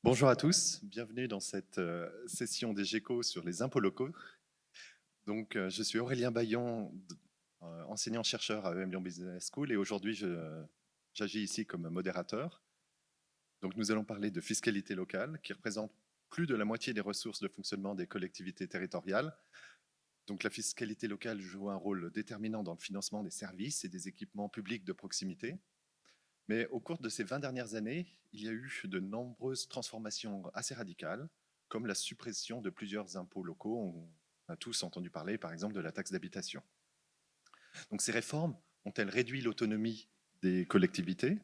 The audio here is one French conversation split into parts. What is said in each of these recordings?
Bonjour à tous, bienvenue dans cette session des GECO sur les impôts locaux. Donc, je suis Aurélien Baillon, enseignant-chercheur à EM Lyon Business School, et aujourd'hui, j'agis ici comme modérateur. Donc, nous allons parler de fiscalité locale, qui représente plus de la moitié des ressources de fonctionnement des collectivités territoriales. Donc, la fiscalité locale joue un rôle déterminant dans le financement des services et des équipements publics de proximité. Mais au cours de ces 20 dernières années, il y a eu de nombreuses transformations assez radicales, comme la suppression de plusieurs impôts locaux. On a tous entendu parler, par exemple, de la taxe d'habitation. Donc ces réformes ont-elles réduit l'autonomie des collectivités?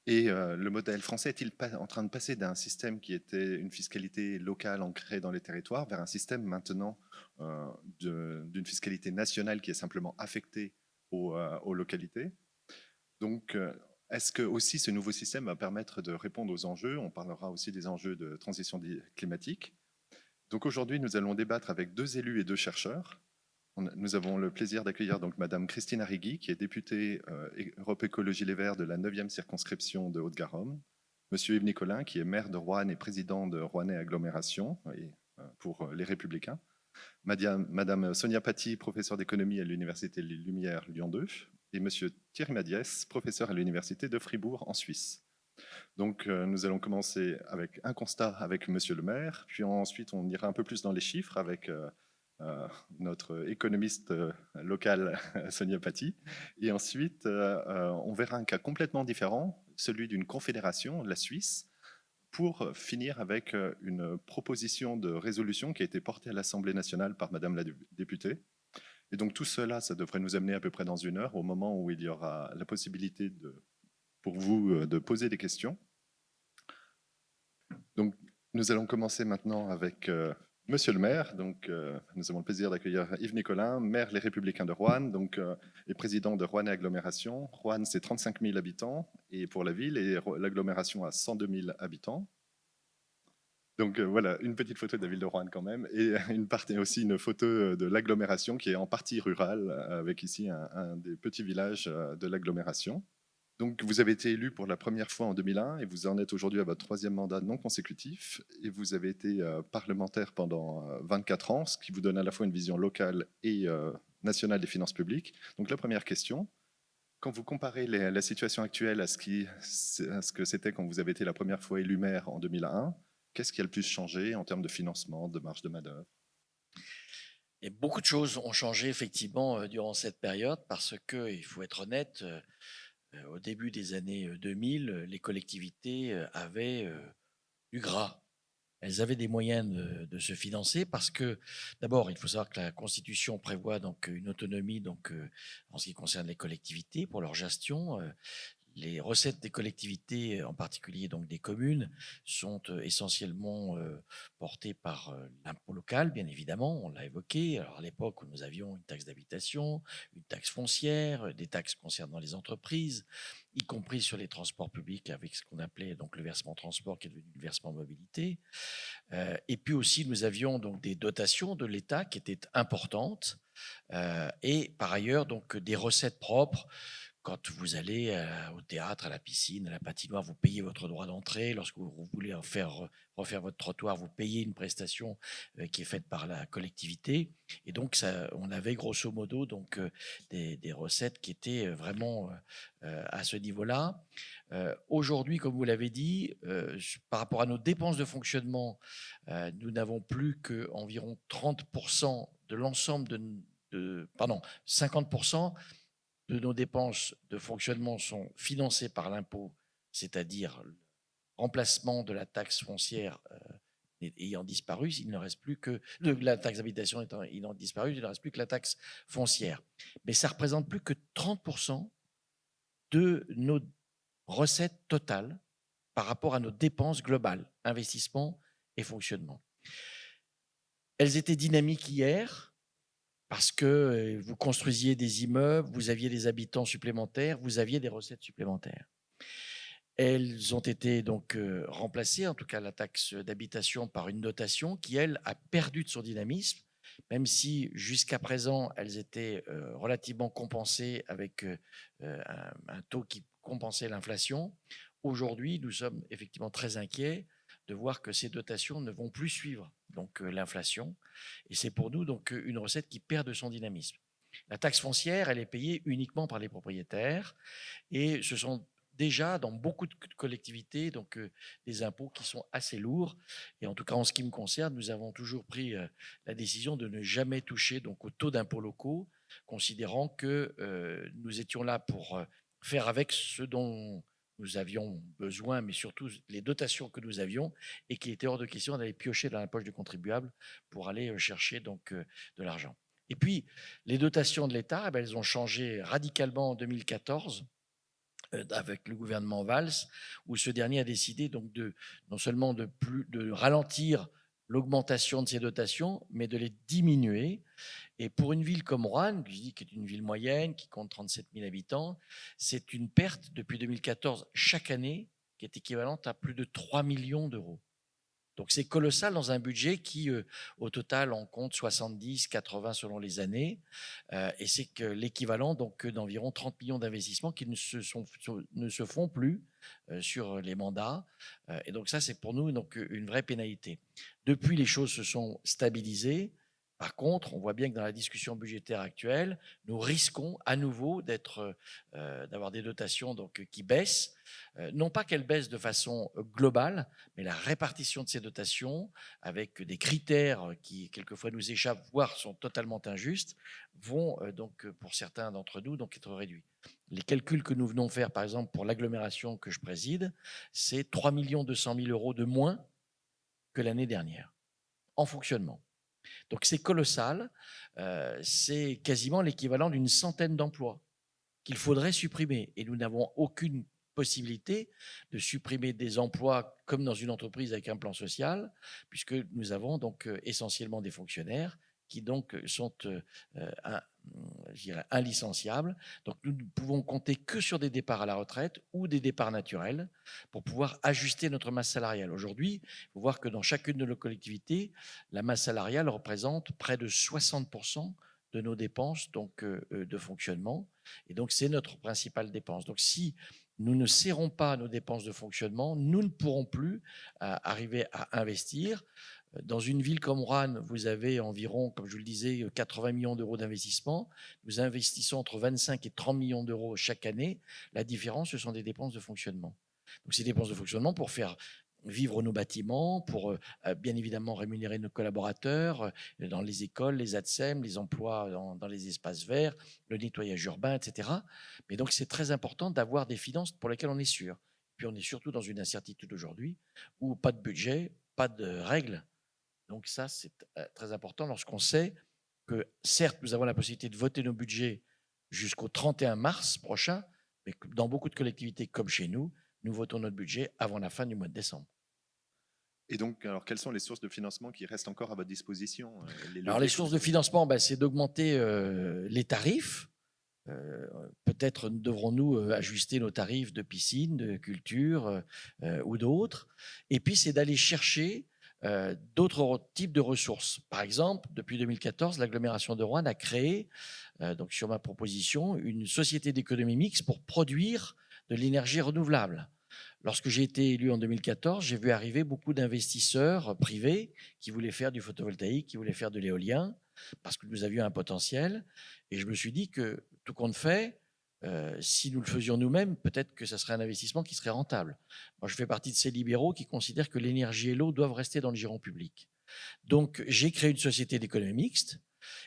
Et le modèle français est-il en train de passer d'un système qui était une fiscalité locale ancrée dans les territoires vers un système maintenant d'une fiscalité nationale qui est simplement affectée aux localités? Donc, est-ce que aussi ce nouveau système va permettre de répondre aux enjeux? On parlera aussi des enjeux de transition climatique. Donc aujourd'hui, nous allons débattre avec deux élus et deux chercheurs. Nous avons le plaisir d'accueillir donc Madame Christine Arrigui, qui est députée Europe Écologie Les Verts de la 9e circonscription de Haute-Garonne. Monsieur Yves Nicolin, qui est maire de Roanne et président de Rouennais Agglomération pour les Républicains. Madame Sonia Paty, professeure d'économie à l'Université Les Lumières Lyon 2, et Monsieur Thierry Madiès, professeur à l'Université de Fribourg en Suisse. Donc nous allons commencer avec un constat avec Monsieur le maire, puis ensuite on ira un peu plus dans les chiffres avec notre économiste local Sonia Paty, et ensuite on verra un cas complètement différent, celui d'une confédération, la Suisse, pour finir avec une proposition de résolution qui a été portée à l'Assemblée nationale par Madame la députée. Et donc tout cela, ça devrait nous amener à peu près dans une heure, au moment où il y aura la possibilité pour vous de poser des questions. Donc nous allons commencer maintenant avec Monsieur le maire. Donc nous avons le plaisir d'accueillir Yves Nicolin, maire Les Républicains de Roanne, et président de Rouennais Agglomération. Roanne, c'est 35 000 habitants et pour la ville, et l'agglomération a 102 000 habitants. Donc voilà, une petite photo de la ville de Roanne quand même, et aussi une photo de l'agglomération qui est en partie rurale, avec ici un des petits villages de l'agglomération. Donc vous avez été élu pour la première fois en 2001 et vous en êtes aujourd'hui à votre troisième mandat non consécutif, et vous avez été parlementaire pendant 24 ans, ce qui vous donne à la fois une vision locale et nationale des finances publiques. Donc la première question, quand vous comparez la situation actuelle à ce que c'était quand vous avez été la première fois élu maire en 2001, qu'est-ce qui a le plus changé en termes de financement, de marge de manœuvre? Et beaucoup de choses ont changé effectivement durant cette période parce que, il faut être honnête, au début des années 2000, les collectivités avaient du gras. Elles avaient des moyens de se financer parce que, d'abord, il faut savoir que la Constitution prévoit donc une autonomie en ce qui concerne les collectivités pour leur gestion. Les recettes des collectivités, en particulier donc des communes, sont essentiellement portées par l'impôt local, bien évidemment, on l'a évoqué. Alors à l'époque où nous avions une taxe d'habitation, une taxe foncière, des taxes concernant les entreprises, y compris sur les transports publics avec ce qu'on appelait donc le versement transport qui est devenu le versement mobilité. Et puis aussi nous avions donc des dotations de l'État qui étaient importantes, et par ailleurs donc des recettes propres. Quand vous allez au théâtre, à la piscine, à la patinoire, vous payez votre droit d'entrée. Lorsque vous voulez refaire votre trottoir, vous payez une prestation qui est faite par la collectivité. Et donc, on avait grosso modo des recettes qui étaient vraiment à ce niveau-là. Aujourd'hui, comme vous l'avez dit, par rapport à nos dépenses de fonctionnement, nous n'avons plus qu'environ 30% de l'ensemble pardon, 50% de nos dépenses de fonctionnement sont financées par l'impôt, c'est-à-dire le remplacement de la taxe foncière ayant disparu, il ne reste plus que la taxe d'habitation ayant disparu, il ne reste plus que la taxe foncière. Mais ça représente plus que 30% de nos recettes totales par rapport à nos dépenses globales, investissement et fonctionnement. Elles étaient dynamiques hier, parce que vous construisiez des immeubles, vous aviez des habitants supplémentaires, vous aviez des recettes supplémentaires. Elles ont été donc remplacées, en tout cas la taxe d'habitation, par une notation qui, elle, a perdu de son dynamisme, même si jusqu'à présent, elles étaient relativement compensées avec un taux qui compensait l'inflation. Aujourd'hui, nous sommes effectivement très inquiets de voir que ces dotations ne vont plus suivre donc l'inflation. Et c'est pour nous donc une recette qui perd de son dynamisme. La taxe foncière, elle est payée uniquement par les propriétaires et ce sont déjà dans beaucoup de collectivités donc des impôts qui sont assez lourds. Et en tout cas, en ce qui me concerne, nous avons toujours pris la décision de ne jamais toucher donc aux taux d'impôts locaux, considérant que nous étions là pour faire avec ce dont nous avions besoin, mais surtout les dotations que nous avions, et qu'il était hors de question d'aller piocher dans la poche du contribuable pour aller chercher donc de l'argent. Et puis, les dotations de l'État, elles ont changé radicalement en 2014 avec le gouvernement Valls, où ce dernier a décidé donc non seulement de ralentir l'augmentation de ces dotations, mais de les diminuer. Et pour une ville comme Roanne, qui est une ville moyenne, qui compte 37 000 habitants, c'est une perte depuis 2014 chaque année qui est équivalente à plus de 3 millions d'euros. Donc c'est colossal dans un budget qui, au total, en compte 70, 80 selon les années. Et c'est que l'équivalent d'environ 30 millions d'investissements qui ne se font plus sur les mandats. Et donc ça, c'est pour nous donc, une vraie pénalité. Depuis, les choses se sont stabilisées. Par contre, on voit bien que dans la discussion budgétaire actuelle, nous risquons à nouveau d'avoir des dotations donc, qui baissent. Non pas qu'elles baissent de façon globale, mais la répartition de ces dotations, avec des critères qui quelquefois nous échappent, voire sont totalement injustes, vont donc pour certains d'entre nous donc être réduits. Les calculs que nous venons faire, par exemple pour l'agglomération que je préside, c'est 3 200 000 euros de moins que l'année dernière en fonctionnement. Donc c'est colossal, c'est quasiment l'équivalent d'une centaine d'emplois qu'il faudrait supprimer. Et nous n'avons aucune possibilité de supprimer des emplois comme dans une entreprise avec un plan social, puisque nous avons donc essentiellement des fonctionnaires qui donc sont inlicenciables. Donc nous ne pouvons compter que sur des départs à la retraite ou des départs naturels pour pouvoir ajuster notre masse salariale. Aujourd'hui, il faut voir que dans chacune de nos collectivités, la masse salariale représente près de 60% de nos dépenses donc, de fonctionnement. Et donc, c'est notre principale dépense. Donc, si nous ne serrons pas nos dépenses de fonctionnement, nous ne pourrons plus arriver à investir. Dans une ville comme Roanne, vous avez environ, comme je vous le disais, 80 millions d'euros d'investissement. Nous investissons entre 25 et 30 millions d'euros chaque année. La différence, ce sont des dépenses de fonctionnement. Donc, ces dépenses de fonctionnement pour faire vivre nos bâtiments, pour bien évidemment rémunérer nos collaborateurs dans les écoles, les ATSEM, les emplois dans les espaces verts, le nettoyage urbain, etc. Mais donc, c'est très important d'avoir des finances pour lesquelles on est sûr. Puis, on est surtout dans une incertitude aujourd'hui où pas de budget, pas de règles. Donc ça, c'est très important lorsqu'on sait que, certes, nous avons la possibilité de voter nos budgets jusqu'au 31 mars prochain, mais que dans beaucoup de collectivités comme chez nous, nous votons notre budget avant la fin du mois de décembre. Et donc, alors, quelles sont les sources de financement qui restent encore à votre disposition Alors, les sources de financement, c'est d'augmenter les tarifs. Peut-être devrons-nous ajuster nos tarifs de piscine, de culture ou d'autres. Et puis, c'est d'aller chercher d'autres types de ressources. Par exemple, depuis 2014, l'agglomération de Roanne a créé, donc sur ma proposition, une société d'économie mixte pour produire de l'énergie renouvelable. Lorsque j'ai été élu en 2014, j'ai vu arriver beaucoup d'investisseurs privés qui voulaient faire du photovoltaïque, qui voulaient faire de l'éolien, parce que nous avions un potentiel. Et je me suis dit que tout compte fait, si nous le faisions nous-mêmes, peut-être que ce serait un investissement qui serait rentable. Moi, je fais partie de ces libéraux qui considèrent que l'énergie et l'eau doivent rester dans le giron public. Donc, j'ai créé une société d'économie mixte.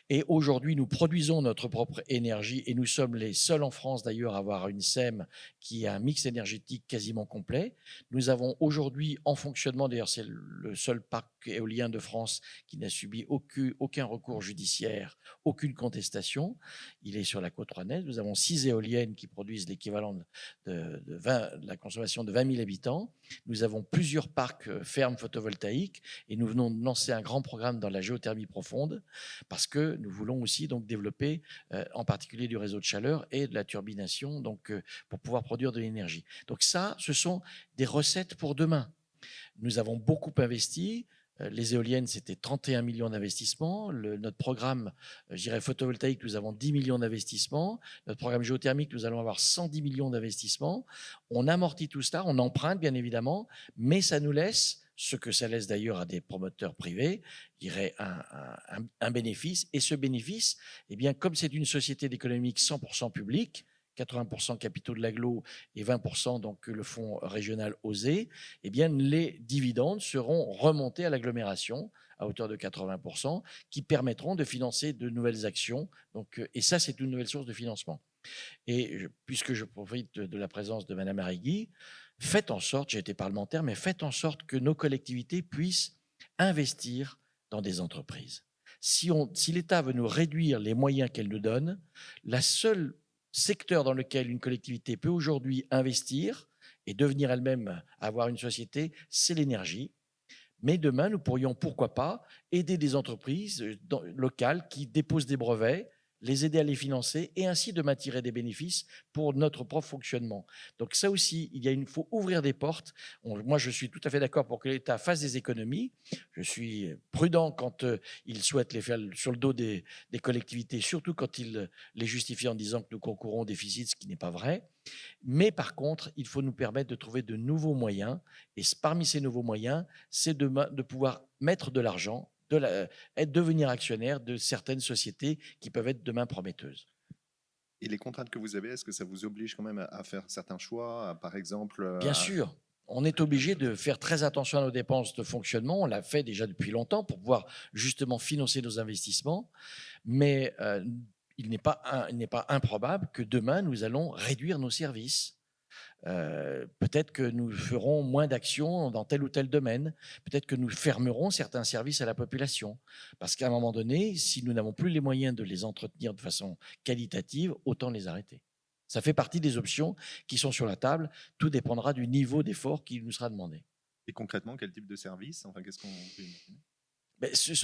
Et aujourd'hui, nous produisons notre propre énergie et nous sommes les seuls en France d'ailleurs à avoir une SEM qui a un mix énergétique quasiment complet. Nous avons aujourd'hui en fonctionnement, d'ailleurs c'est le seul parc éolien de France qui n'a subi aucun recours judiciaire, aucune contestation. Il est sur la côte rouennaise. Nous avons 6 éoliennes qui produisent l'équivalent de la consommation de 20 000 habitants. Nous avons plusieurs parcs fermes photovoltaïques et nous venons de lancer un grand programme dans la géothermie profonde parce que nous voulons aussi donc développer en particulier du réseau de chaleur et de la turbination donc, pour pouvoir produire de l'énergie. Donc ça, ce sont des recettes pour demain. Nous avons beaucoup investi. Les éoliennes, c'était 31 millions d'investissements. Notre programme, je dirais photovoltaïque, nous avons 10 millions d'investissements. Notre programme géothermique, nous allons avoir 110 millions d'investissements. On amortit tout cela, on emprunte bien évidemment, mais ça nous laisse ce que ça laisse d'ailleurs à des promoteurs privés, il y aurait un bénéfice. Et ce bénéfice, eh bien, comme c'est une société d'économique 100% publique, 80% capitaux de l'agglo et 20% donc le fonds régional OSE, eh bien, les dividendes seront remontés à l'agglomération à hauteur de 80%, qui permettront de financer de nouvelles actions. Donc, et ça, c'est une nouvelle source de financement. Et puisque je profite de la présence de Mme Arrigui, faites en sorte, j'ai été parlementaire, mais faites en sorte que nos collectivités puissent investir dans des entreprises. Si l'État veut nous réduire les moyens qu'elle nous donne, la seule secteur dans lequel une collectivité peut aujourd'hui investir et devenir elle-même avoir une société, c'est l'énergie. Mais demain, nous pourrions, pourquoi pas, aider des entreprises locales qui déposent des brevets, les aider à les financer et ainsi de m'attirer des bénéfices pour notre propre fonctionnement. Donc ça aussi, il faut ouvrir des portes. Moi, je suis tout à fait d'accord pour que l'État fasse des économies. Je suis prudent quand il souhaite les faire sur le dos des collectivités, surtout quand il les justifie en disant que nous concourons au déficit, ce qui n'est pas vrai. Mais par contre, il faut nous permettre de trouver de nouveaux moyens. Et parmi ces nouveaux moyens, c'est de pouvoir mettre de l'argent, devenir actionnaire de certaines sociétés qui peuvent être demain prometteuses. Et les contraintes que vous avez, est-ce que ça vous oblige quand même à faire certains choix, par exemple Bien sûr, on est obligé de faire très attention à nos dépenses de fonctionnement. On l'a fait déjà depuis longtemps pour pouvoir justement financer nos investissements. Mais il n'est pas improbable que demain, nous allons réduire nos services. Peut-être que nous ferons moins d'actions dans tel ou tel domaine. Peut-être que nous fermerons certains services à la population. Parce qu'à un moment donné, si nous n'avons plus les moyens de les entretenir de façon qualitative, autant les arrêter. Ça fait partie des options qui sont sur la table. Tout dépendra du niveau d'effort qui nous sera demandé. Et concrètement, quel type de service? Enfin, qu'est-ce qu'on peut imaginer?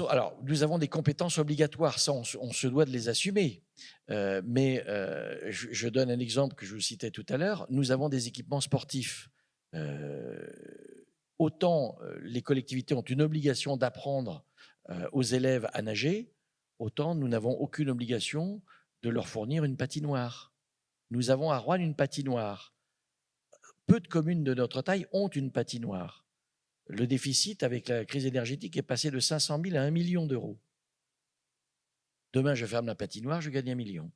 Alors, nous avons des compétences obligatoires, ça, on se doit de les assumer. Je donne un exemple que je vous citais tout à l'heure. Nous avons des équipements sportifs. Autant les collectivités ont une obligation d'apprendre aux élèves à nager, autant nous n'avons aucune obligation de leur fournir une patinoire. Nous avons à Roanne une patinoire. Peu de communes de notre taille ont une patinoire. Le déficit, avec la crise énergétique, est passé de 500 000 à 1 million d'euros. Demain, je ferme la patinoire, je gagne 1 million.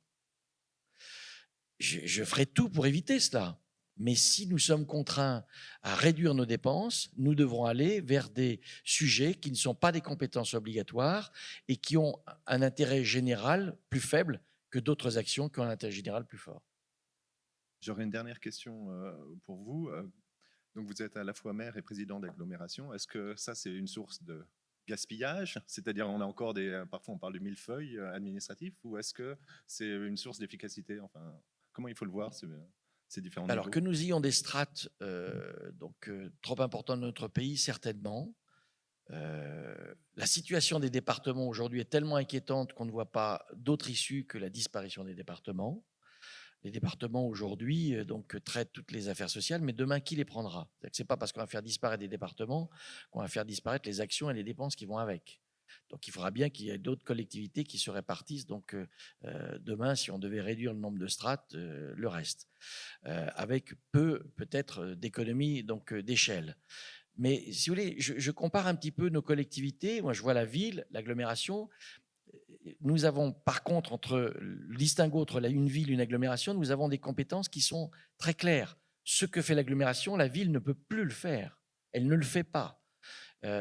Je ferai tout pour éviter cela. Mais si nous sommes contraints à réduire nos dépenses, nous devrons aller vers des sujets qui ne sont pas des compétences obligatoires et qui ont un intérêt général plus faible que d'autres actions qui ont un intérêt général plus fort. J'aurais une dernière question pour vous. Donc vous êtes à la fois maire et président d'agglomération. Est-ce que ça, c'est une source de gaspillage? C'est-à-dire, on a encore parfois on parle de millefeuille administratif, ou est-ce que c'est une source d'efficacité? Enfin, comment il faut le voir, ces différents niveaux? Alors que nous ayons des strates trop importantes dans notre pays, certainement. La situation des départements aujourd'hui est tellement inquiétante qu'on ne voit pas d'autre issue que la disparition des départements. Les départements aujourd'hui traitent toutes les affaires sociales, mais demain, qui les prendra? Ce n'est pas parce qu'on va faire disparaître des départements qu'on va faire disparaître les actions et les dépenses qui vont avec. Donc il faudra bien qu'il y ait d'autres collectivités qui se répartissent. Donc demain, si on devait réduire le nombre de strates, le reste, avec peu peut-être d'économies d'échelle. Mais si vous voulez, je compare un petit peu nos collectivités. Moi, je vois la ville, l'agglomération. Nous avons, par contre, le distinguo entre une ville et une agglomération, nous avons des compétences qui sont très claires. Ce que fait l'agglomération, la ville ne peut plus le faire. Elle ne le fait pas.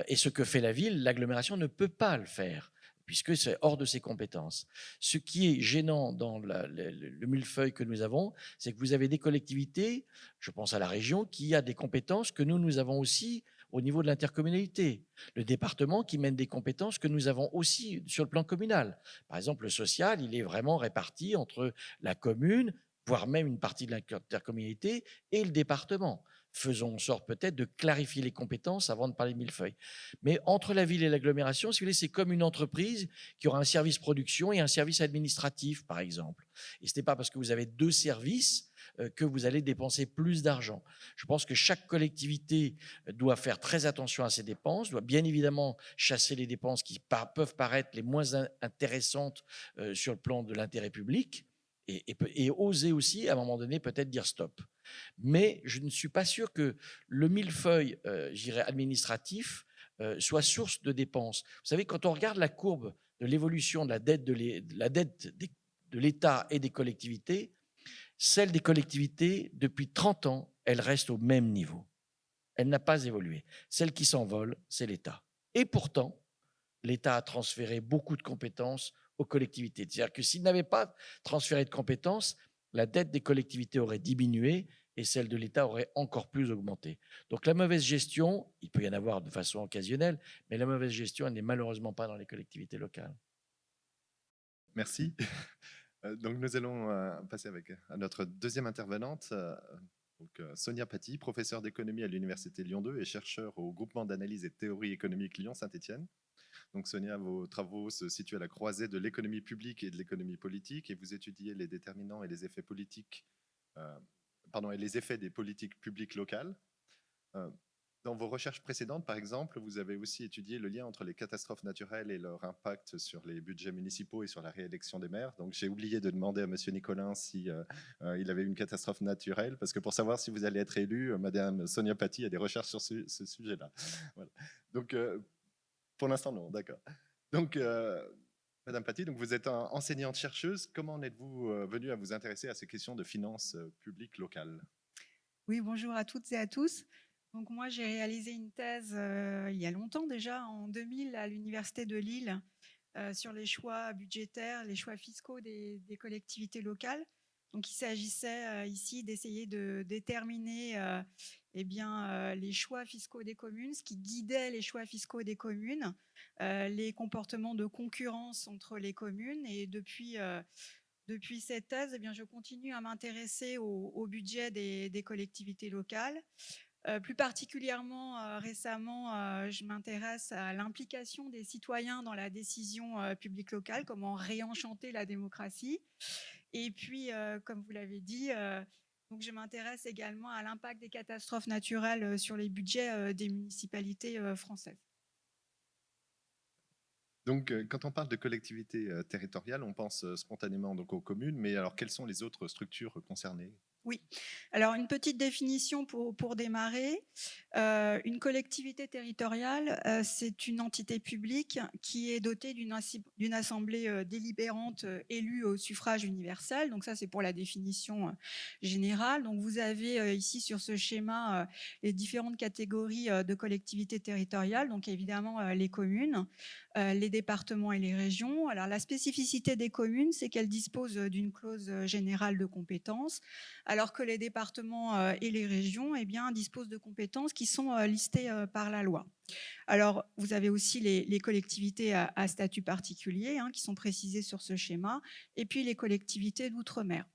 Et ce que fait la ville, l'agglomération ne peut pas le faire, puisque c'est hors de ses compétences. Ce qui est gênant dans le millefeuille que nous avons, c'est que vous avez des collectivités, je pense à la région, qui a des compétences que nous avons aussi au niveau de l'intercommunalité. Le département qui mène des compétences que nous avons aussi sur le plan communal. Par exemple, le social, il est vraiment réparti entre la commune, voire même une partie de l'intercommunalité, et le département. Faisons en sorte peut-être de clarifier les compétences avant de parler de millefeuille. Mais entre la ville et l'agglomération, si vous voulez, c'est comme une entreprise qui aura un service production et un service administratif, par exemple. Et ce n'est pas parce que vous avez deux services que vous allez dépenser plus d'argent. Je pense que chaque collectivité doit faire très attention à ses dépenses, doit bien évidemment chasser les dépenses qui peuvent paraître les moins intéressantes sur le plan de l'intérêt public et oser aussi, à un moment donné, peut-être dire stop. Mais je ne suis pas sûr que le millefeuille, je dirais administratif, soit source de dépenses. Vous savez, quand on regarde la courbe de l'évolution de la dette de l'État et des collectivités, celle des collectivités, depuis 30 ans, elle reste au même niveau. Elle n'a pas évolué. Celle qui s'envole, c'est l'État. Et pourtant, l'État a transféré beaucoup de compétences aux collectivités. C'est-à-dire que s'il n'avait pas transféré de compétences, la dette des collectivités aurait diminué et celle de l'État aurait encore plus augmenté. Donc la mauvaise gestion, il peut y en avoir de façon occasionnelle, mais la mauvaise gestion, elle n'est malheureusement pas dans les collectivités locales. Merci. Donc nous allons passer à notre deuxième intervenante, Sonia Paty, professeure d'économie à l'Université Lyon 2 et chercheure au groupement d'analyse et de théorie économique Lyon-Saint-Étienne. Donc Sonia, vos travaux se situent à la croisée de l'économie publique et de l'économie politique et vous étudiez les déterminants et les effets politiques, et les effets des politiques publiques locales. Dans vos recherches précédentes, par exemple, vous avez aussi étudié le lien entre les catastrophes naturelles et leur impact sur les budgets municipaux et sur la réélection des maires. Donc, j'ai oublié de demander à Monsieur Nicolin si il avait une catastrophe naturelle, parce que pour savoir si vous allez être élu, Madame Sonia Paty a des recherches sur ce sujet-là. Voilà. Donc, pour l'instant, non, d'accord. Donc, Madame Paty, donc vous êtes enseignante chercheuse. Comment en êtes-vous venue à vous intéresser à ces questions de finances publiques locales? Oui, bonjour à toutes et à tous. Donc moi, j'ai réalisé une thèse il y a longtemps déjà, en 2000, à l'Université de Lille, sur les choix budgétaires, les choix fiscaux des collectivités locales. Donc il s'agissait ici d'essayer de déterminer les choix fiscaux des communes, ce qui guidait les choix fiscaux des communes, les comportements de concurrence entre les communes. Et depuis cette thèse, je continue à m'intéresser au budget des collectivités locales. Plus particulièrement, récemment, je m'intéresse à l'implication des citoyens dans la décision publique locale, comment réenchanter la démocratie. Et puis, comme vous l'avez dit, donc je m'intéresse également à l'impact des catastrophes naturelles sur les budgets des municipalités françaises. Donc, quand on parle de collectivités territoriales, on pense spontanément donc aux communes, mais alors quelles sont les autres structures concernées? Oui, alors une petite définition pour démarrer. Une collectivité territoriale, c'est une entité publique qui est dotée d'une assemblée délibérante élue au suffrage universel. Donc ça, c'est pour la définition générale. Donc vous avez ici sur ce schéma les différentes catégories de collectivités territoriales. Donc évidemment les communes, les départements et les régions. Alors la spécificité des communes, c'est qu'elles disposent d'une clause générale de compétences, alors que les départements et les régions disposent de compétences qui sont listées par la loi. Alors, vous avez aussi les collectivités à statut particulier qui sont précisées sur ce schéma, et puis les collectivités d'outre-mer.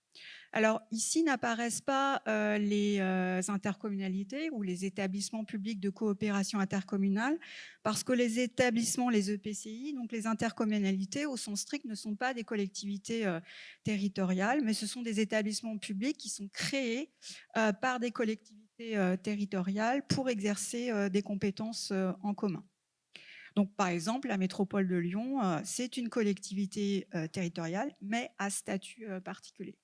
Alors, ici n'apparaissent pas les intercommunalités ou les établissements publics de coopération intercommunale, parce que les établissements, les EPCI, donc les intercommunalités, au sens strict, ne sont pas des collectivités territoriales, mais ce sont des établissements publics qui sont créés par des collectivités territoriales pour exercer des compétences en commun. Donc, par exemple, la métropole de Lyon, c'est une collectivité territoriale, mais à statut particulier.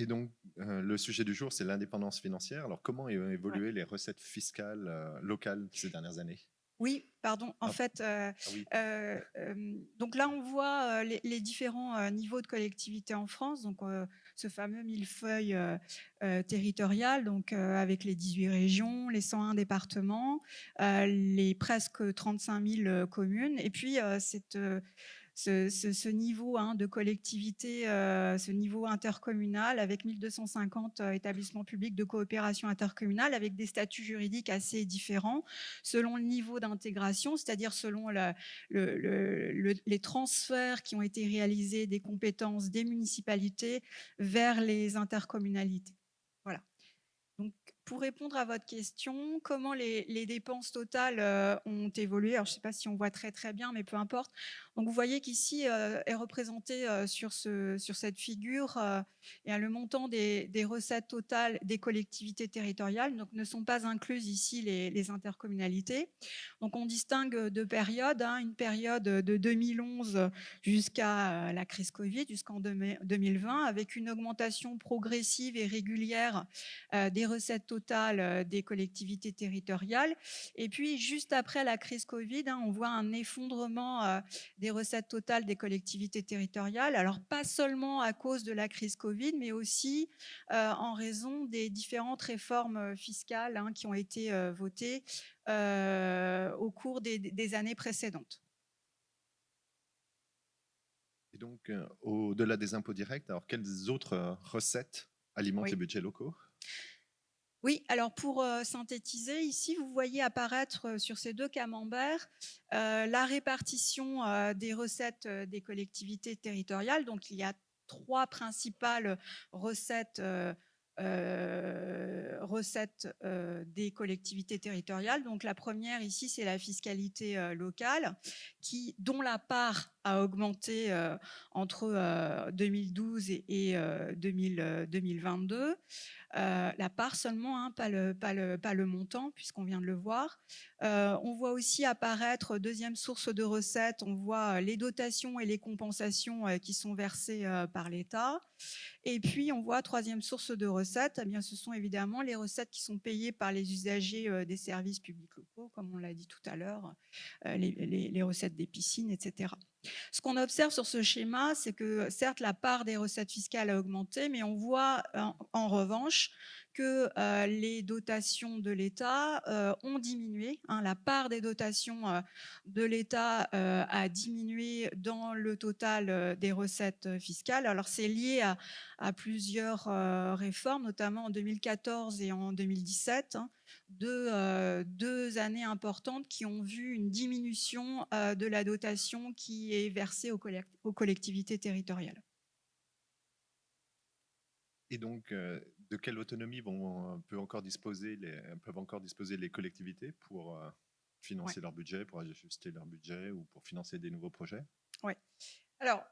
Et donc, le sujet du jour, c'est l'indépendance financière. Alors, comment ont évolué les recettes fiscales locales ces dernières années? Oui, pardon. En fait, oui. donc là, on voit les différents niveaux de collectivité en France. Donc, ce fameux millefeuille territorial, donc avec les 18 régions, les 101 départements, les presque 35 000 communes, et puis ce niveau de collectivité, ce niveau intercommunal avec 1250 établissements publics de coopération intercommunale avec des statuts juridiques assez différents selon le niveau d'intégration, c'est-à-dire selon les transferts qui ont été réalisés des compétences des municipalités vers les intercommunalités. Voilà. Donc, pour répondre à votre question, comment les dépenses totales ont évolué? Alors, je ne sais pas si on voit très bien, mais peu importe. Donc, vous voyez qu'ici est représenté sur cette figure le montant des recettes totales des collectivités territoriales. Donc, ne sont pas incluses ici les intercommunalités. Donc, on distingue deux périodes, une période de 2011 jusqu'à la crise Covid, jusqu'en 2020, avec une augmentation progressive et régulière des recettes totales des collectivités territoriales. Et puis, juste après la crise Covid, on voit un effondrement des recettes totales des collectivités territoriales. Alors, pas seulement à cause de la crise Covid, mais aussi en raison des différentes réformes fiscales qui ont été votées au cours des années précédentes. Et donc, au-delà des impôts directs, alors quelles autres recettes alimentent Oui. les budgets locaux? Oui, alors pour synthétiser, ici, vous voyez apparaître sur ces deux camemberts la répartition des recettes des collectivités territoriales. Donc, il y a trois principales recettes des collectivités territoriales. Donc, la première ici, c'est la fiscalité locale, dont la part a augmenté entre 2012 et 2022. La part seulement, pas le montant, puisqu'on vient de le voir. On voit aussi apparaître, deuxième source de recettes, on voit les dotations et les compensations qui sont versées par l'État. Et puis, on voit, troisième source de recettes, ce sont évidemment les recettes qui sont payées par les usagers des services publics locaux, comme on l'a dit tout à l'heure, les recettes des piscines, etc. Ce qu'on observe sur ce schéma, c'est que certes, la part des recettes fiscales a augmenté, mais on voit en revanche que les dotations de l'État ont diminué. La part des dotations de l'État a diminué dans le total des recettes fiscales. Alors, c'est lié à plusieurs réformes, notamment en 2014 et en 2017. Deux années importantes qui ont vu une diminution de la dotation qui est versée aux collectivités territoriales. Et donc, de quelle autonomie peuvent encore disposer les collectivités pour financer leur budget, pour ajuster leur budget ou pour financer des nouveaux projets? Oui. Alors,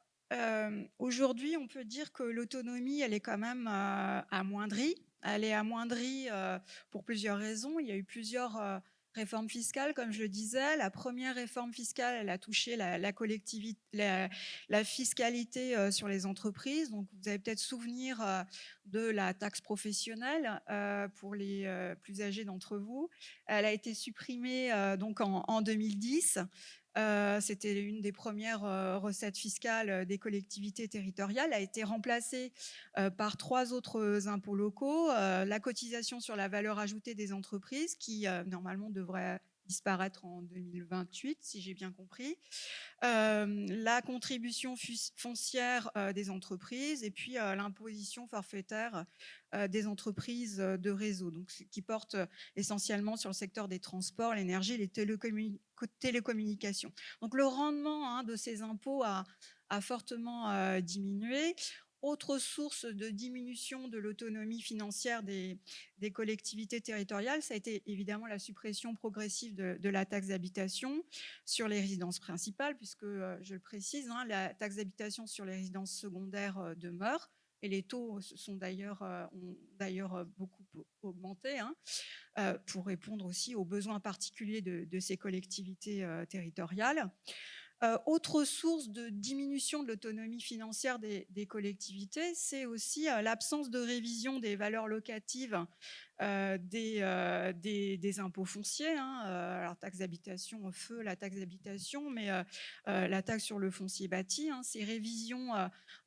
aujourd'hui, on peut dire que l'autonomie, elle est quand même amoindrie. Elle est amoindrie pour plusieurs raisons. Il y a eu plusieurs réformes fiscales, comme je le disais. La première réforme fiscale, elle a touché la fiscalité sur les entreprises. Donc, vous avez peut-être souvenir de la taxe professionnelle pour les plus âgés d'entre vous. Elle a été supprimée donc en 2010. C'était une des premières recettes fiscales des collectivités territoriales, a été remplacée par trois autres impôts locaux. La cotisation sur la valeur ajoutée des entreprises, qui normalement devrait disparaître en 2028, si j'ai bien compris. La contribution foncière des entreprises et puis l'imposition forfaitaire des entreprises de réseau, donc, qui porte essentiellement sur le secteur des transports, l'énergie et les télécommunications. Donc, le rendement de ces impôts a fortement diminué. Autre source de diminution de l'autonomie financière des collectivités territoriales, ça a été évidemment la suppression progressive de la taxe d'habitation sur les résidences principales, puisque, je le précise, la taxe d'habitation sur les résidences secondaires demeure, et les taux ont d'ailleurs beaucoup augmenté pour répondre aussi aux besoins particuliers de ces collectivités territoriales. Autre source de diminution de l'autonomie financière des collectivités, c'est aussi l'absence de révision des valeurs locatives des impôts fonciers. Alors, taxe d'habitation, feu, la taxe d'habitation, mais la taxe sur le foncier bâti. Ces révisions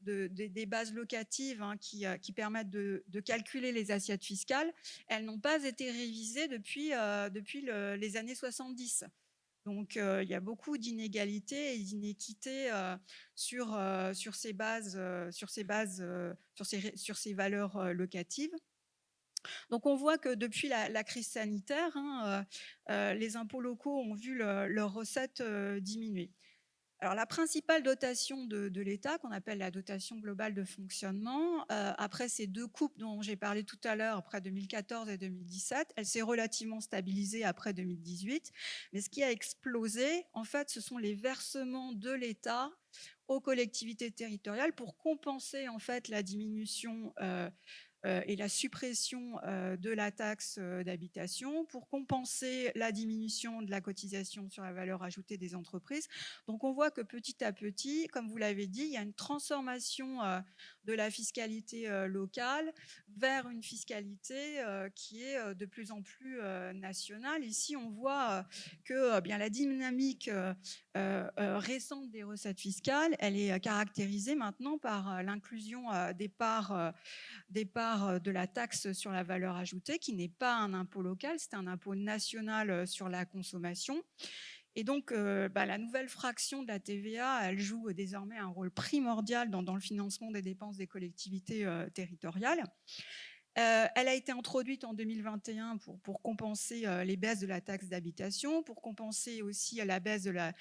des bases locatives qui permettent de calculer les assiettes fiscales, elles n'ont pas été révisées depuis les années 70. Donc, il y a beaucoup d'inégalités et d'inéquités sur ces valeurs locatives. Donc, on voit que depuis la crise sanitaire, les impôts locaux ont vu leurs recettes diminuer. Alors, la principale dotation de l'État, qu'on appelle la dotation globale de fonctionnement, après ces 2 coupes dont j'ai parlé tout à l'heure, après 2014 et 2017, elle s'est relativement stabilisée après 2018. Mais ce qui a explosé, en fait, ce sont les versements de l'État aux collectivités territoriales pour compenser, en fait, la diminution, et la suppression de la taxe d'habitation pour compenser la diminution de la cotisation sur la valeur ajoutée des entreprises. Donc on voit que petit à petit, comme vous l'avez dit, il y a une transformation de la fiscalité locale vers une fiscalité qui est de plus en plus nationale. Ici, on voit que bien la dynamique récente des recettes fiscales, elle est caractérisée maintenant par l'inclusion des parts de la taxe sur la valeur ajoutée, qui n'est pas un impôt local, c'est un impôt national sur la consommation. Et donc, la nouvelle fraction de la TVA, elle joue désormais un rôle primordial dans le financement des dépenses des collectivités territoriales. Elle a été introduite en 2021 pour compenser les baisses de la taxe d'habitation, pour compenser aussi la baisse de la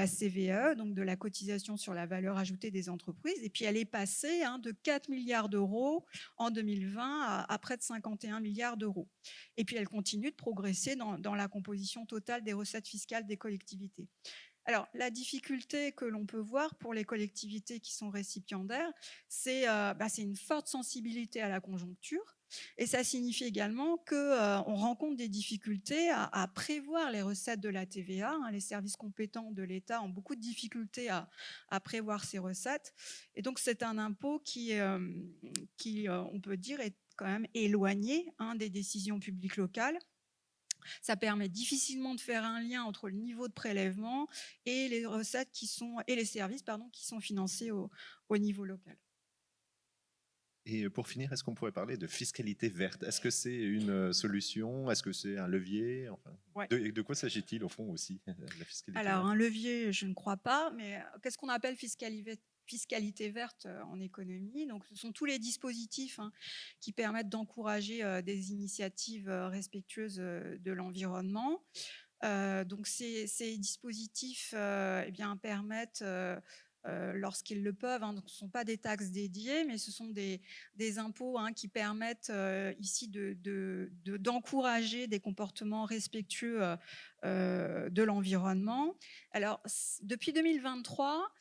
CVAE, donc de la cotisation sur la valeur ajoutée des entreprises. Et puis elle est passée de 4 milliards d'euros en 2020 à près de 51 milliards d'euros. Et puis elle continue de progresser dans la composition totale des recettes fiscales des collectivités. Alors, la difficulté que l'on peut voir pour les collectivités qui sont récipiendaires, c'est une forte sensibilité à la conjoncture. Et ça signifie également qu'on rencontre des difficultés à prévoir les recettes de la TVA. Les services compétents de l'État ont beaucoup de difficultés à prévoir ces recettes. Et donc, c'est un impôt qui on peut dire, est quand même éloigné des décisions publiques locales. Ça permet difficilement de faire un lien entre le niveau de prélèvement et les recettes et les services qui sont financés au niveau local. Et pour finir, est-ce qu'on pourrait parler de fiscalité verte? Est-ce que c'est une solution? Est-ce que c'est un levier? Enfin, Ouais. de quoi s'agit-il au fond aussi, la fiscalité Alors, verte? un levier, je ne crois pas, mais qu'est-ce qu'on appelle fiscalité verte en économie? Donc, ce sont tous les dispositifs qui permettent d'encourager des initiatives respectueuses de l'environnement. Donc, ces dispositifs permettent, lorsqu'ils le peuvent, donc ce ne sont pas des taxes dédiées, mais ce sont des impôts qui permettent ici d'encourager des comportements respectueux de l'environnement. Alors, depuis 2023,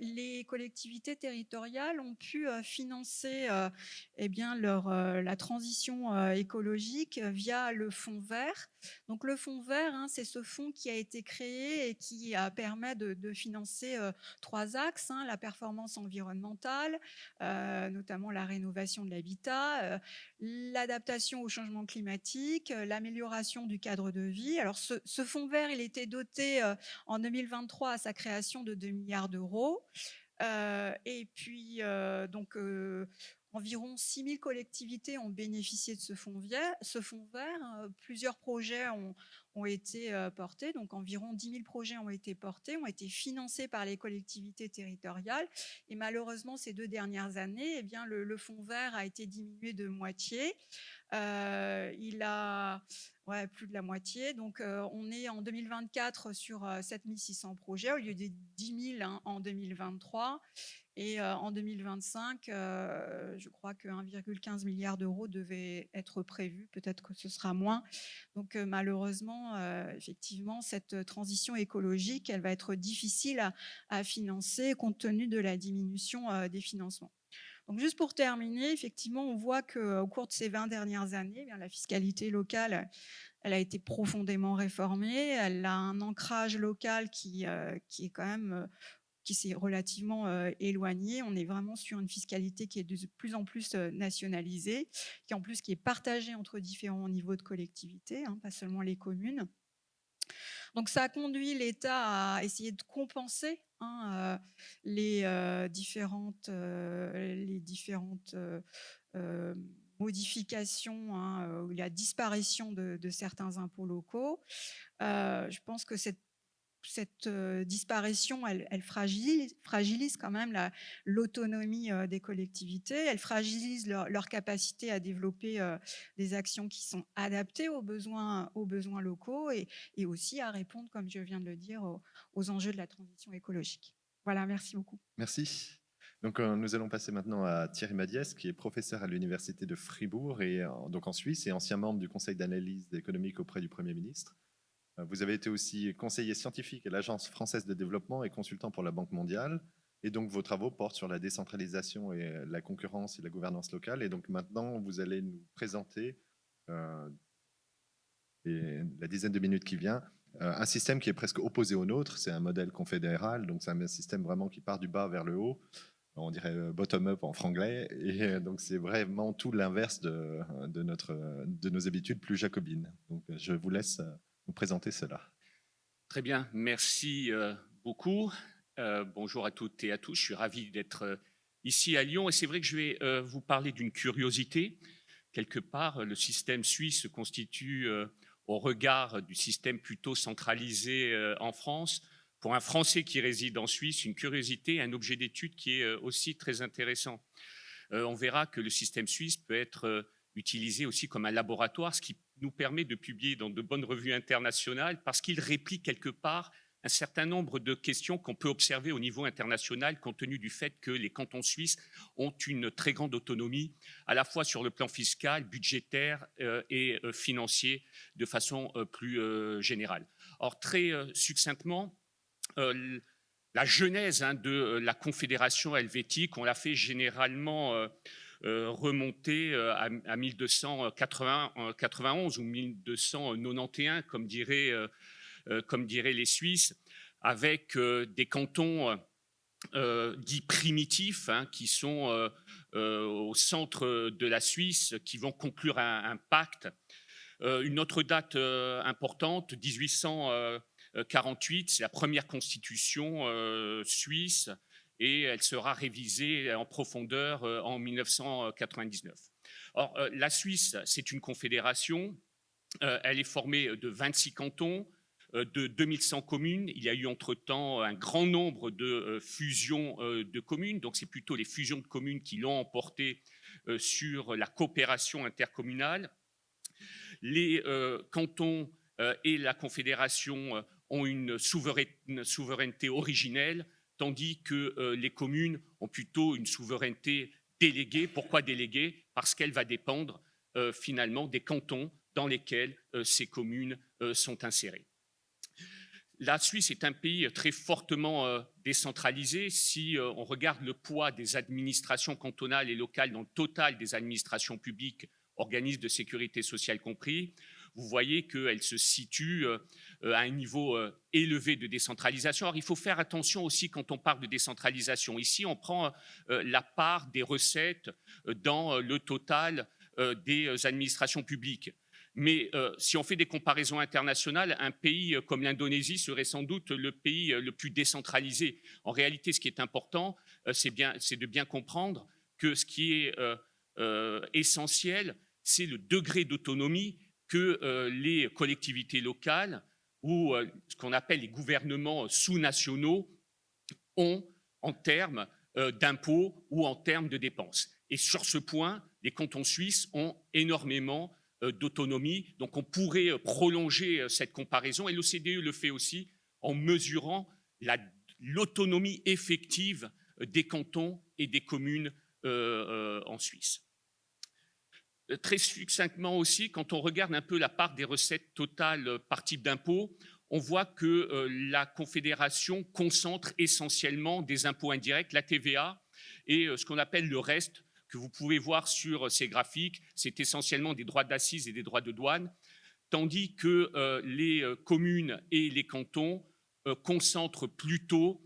les collectivités territoriales ont pu financer la transition écologique via le fonds vert. Donc le fonds vert, c'est ce fonds qui a été créé et qui permet de financer 3 axes, la performance environnementale, notamment la rénovation de l'habitat, l'adaptation au changement climatique, l'amélioration du cadre de vie. Alors ce fonds vert, il était doté en 2023 à sa création de 2 milliards d'euros. Et puis, environ 6 000 collectivités ont bénéficié de ce fonds vert. Plusieurs projets ont été portés, donc environ 10 000 projets ont été portés, ont été financés par les collectivités territoriales. Et malheureusement, ces 2 dernières années, le fonds vert a été diminué de moitié. Il a plus de la moitié. Donc, on est en 2024 sur 7 600 projets au lieu des 10 000 en 2023. Et en 2025, je crois que 1,15 milliard d'euros devait être prévu. Peut-être que ce sera moins. Donc, malheureusement, effectivement, cette transition écologique, elle va être difficile à financer compte tenu de la diminution des financements. Donc, juste pour terminer, effectivement, on voit qu'au cours de ces 20 dernières années, la fiscalité locale, elle a été profondément réformée. Elle a un ancrage local qui est quand même qui s'est relativement éloigné. On est vraiment sur une fiscalité qui est de plus en plus nationalisée, qui est partagée entre différents niveaux de collectivité, pas seulement les communes. Donc ça a conduit l'État à essayer de compenser les différentes modifications ou la disparition de certains impôts locaux. Je pense que cette cette disparition, elle fragilise quand même l'autonomie des collectivités, elle fragilise leur capacité à développer des actions qui sont adaptées aux besoins locaux et aussi à répondre, comme je viens de le dire, aux enjeux de la transition écologique. Voilà, merci beaucoup. Merci. Donc, nous allons passer maintenant à Thierry Madiès, qui est professeur à l'Université de Fribourg, donc en Suisse, et ancien membre du Conseil d'analyse économique auprès du Premier ministre. Vous avez été aussi conseiller scientifique à l'Agence française de développement et consultant pour la Banque mondiale. Et donc, vos travaux portent sur la décentralisation et la concurrence et la gouvernance locale. Et donc, maintenant, vous allez nous présenter, la dizaine de minutes qui vient, un système qui est presque opposé au nôtre. C'est un modèle confédéral, donc c'est un système vraiment qui part du bas vers le haut. On dirait bottom-up en franglais. Et donc, c'est vraiment tout l'inverse de nos habitudes plus jacobines. Donc, je vous laisse nous présenter cela. Très bien, merci beaucoup. Bonjour à toutes et à tous. Je suis ravi d'être ici à Lyon. Et c'est vrai que je vais vous parler d'une curiosité. Quelque part, le système suisse se constitue au regard du système plutôt centralisé en France. Pour un Français qui réside en Suisse, une curiosité, un objet d'étude qui est aussi très intéressant. On verra que le système suisse peut être utilisé aussi comme un laboratoire, ce qui nous permet de publier dans de bonnes revues internationales parce qu'il réplique quelque part un certain nombre de questions qu'on peut observer au niveau international compte tenu du fait que les cantons suisses ont une très grande autonomie à la fois sur le plan fiscal, budgétaire et financier de façon plus générale. Or, très succinctement, la genèse de la Confédération helvétique, on l'a fait généralement remonter à 1291 ou 1291, comme diraient les Suisses, avec des cantons dits primitifs qui sont au centre de la Suisse, qui vont conclure un pacte. Une autre date importante, 1848, c'est la première constitution suisse et elle sera révisée en profondeur en 1999. Or, la Suisse, c'est une confédération, elle est formée de 26 cantons, de 2100 communes. Il y a eu entre-temps un grand nombre de fusions de communes, donc c'est plutôt les fusions de communes qui l'ont emporté sur la coopération intercommunale. Les cantons et la confédération ont une souveraineté originelle, tandis que les communes ont plutôt une souveraineté déléguée. Pourquoi déléguée? Parce qu'elle va dépendre finalement des cantons dans lesquels ces communes sont insérées. La Suisse est un pays très fortement décentralisé. Si on regarde le poids des administrations cantonales et locales dans le total des administrations publiques, organismes de sécurité sociale compris, vous voyez qu'elle se situe à un niveau élevé de décentralisation. Alors, il faut faire attention aussi quand on parle de décentralisation. Ici, on prend la part des recettes dans le total des administrations publiques. Mais si on fait des comparaisons internationales, un pays comme l'Indonésie serait sans doute le pays le plus décentralisé. En réalité, ce qui est important, c'est de bien comprendre que ce qui est essentiel, c'est le degré d'autonomie que les collectivités locales ou ce qu'on appelle les gouvernements sous-nationaux ont en termes d'impôts ou en termes de dépenses. Et sur ce point, les cantons suisses ont énormément d'autonomie. Donc on pourrait prolonger cette comparaison et l'OCDE le fait aussi en mesurant l'autonomie effective des cantons et des communes en Suisse. Très succinctement aussi, quand on regarde un peu la part des recettes totales par type d'impôt, on voit que la Confédération concentre essentiellement des impôts indirects, la TVA, et ce qu'on appelle le reste, que vous pouvez voir sur ces graphiques, c'est essentiellement des droits d'assises et des droits de douane, tandis que les communes et les cantons concentrent plutôt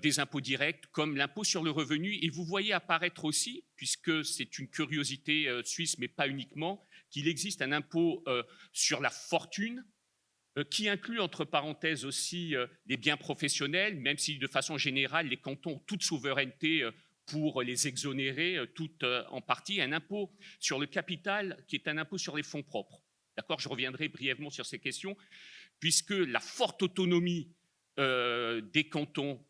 des impôts directs comme l'impôt sur le revenu. Et vous voyez apparaître aussi, puisque c'est une curiosité suisse, mais pas uniquement, qu'il existe un impôt sur la fortune qui inclut entre parenthèses aussi les biens professionnels, même si de façon générale les cantons ont toute souveraineté pour les exonérer, tout en partie, un impôt sur le capital qui est un impôt sur les fonds propres. D'accord, je reviendrai brièvement sur ces questions, puisque la forte autonomie des cantons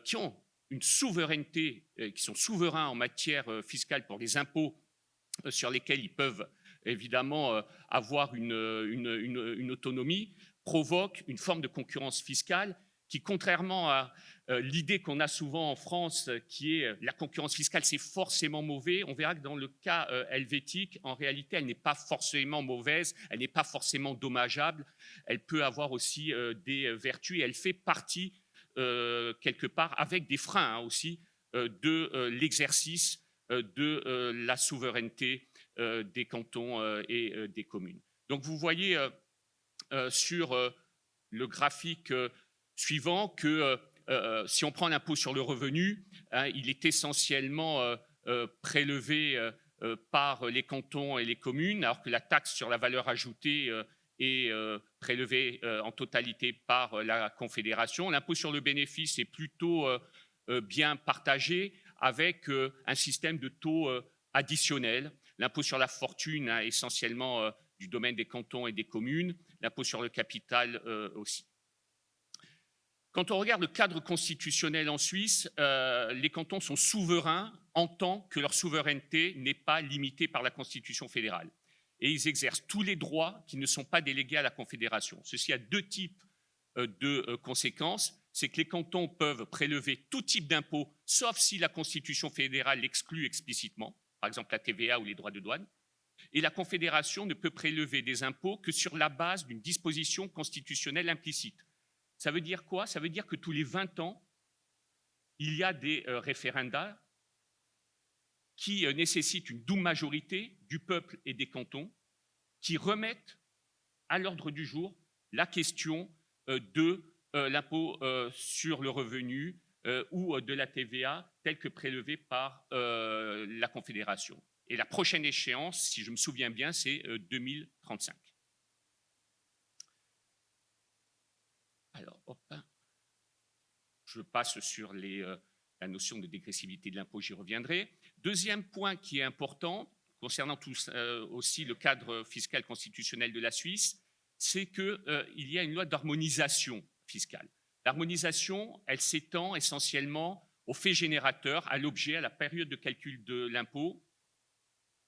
qui ont une souveraineté, qui sont souverains en matière fiscale pour les impôts sur lesquels ils peuvent évidemment avoir une autonomie, provoque une forme de concurrence fiscale qui, contrairement à l'idée qu'on a souvent en France, qui est la concurrence fiscale, c'est forcément mauvais. On verra que dans le cas helvétique, en réalité, elle n'est pas forcément mauvaise, elle n'est pas forcément dommageable. Elle peut avoir aussi des vertus et elle fait partie, quelque part, avec des freins aussi, de l'exercice de la souveraineté des cantons et des communes. Donc vous voyez sur le graphique suivant que si on prend l'impôt sur le revenu, il est essentiellement prélevé par les cantons et les communes, alors que la taxe sur la valeur ajoutée est prélevée en totalité par la Confédération. L'impôt sur le bénéfice est plutôt bien partagé avec un système de taux additionnels. L'impôt sur la fortune, essentiellement du domaine des cantons et des communes, l'impôt sur le capital aussi. Quand on regarde le cadre constitutionnel en Suisse, les cantons sont souverains en tant que leur souveraineté n'est pas limitée par la Constitution fédérale. Et ils exercent tous les droits qui ne sont pas délégués à la Confédération. Ceci a deux types de conséquences. C'est que les cantons peuvent prélever tout type d'impôt, sauf si la Constitution fédérale l'exclut explicitement, par exemple la TVA ou les droits de douane. Et la Confédération ne peut prélever des impôts que sur la base d'une disposition constitutionnelle implicite. Ça veut dire quoi? Ça veut dire que tous les 20 ans, il y a des référendats qui nécessitent une double majorité du peuple et des cantons qui remettent à l'ordre du jour la question de l'impôt sur le revenu ou de la TVA telle que prélevée par la Confédération. Et la prochaine échéance, si je me souviens bien, c'est 2035. Alors, hop, je passe sur la notion de dégressivité de l'impôt, j'y reviendrai. Deuxième point qui est important, concernant aussi le cadre fiscal constitutionnel de la Suisse, c'est qu'il y a une loi d'harmonisation fiscale. L'harmonisation, elle s'étend essentiellement aux faits générateurs, à l'objet, à la période de calcul de l'impôt,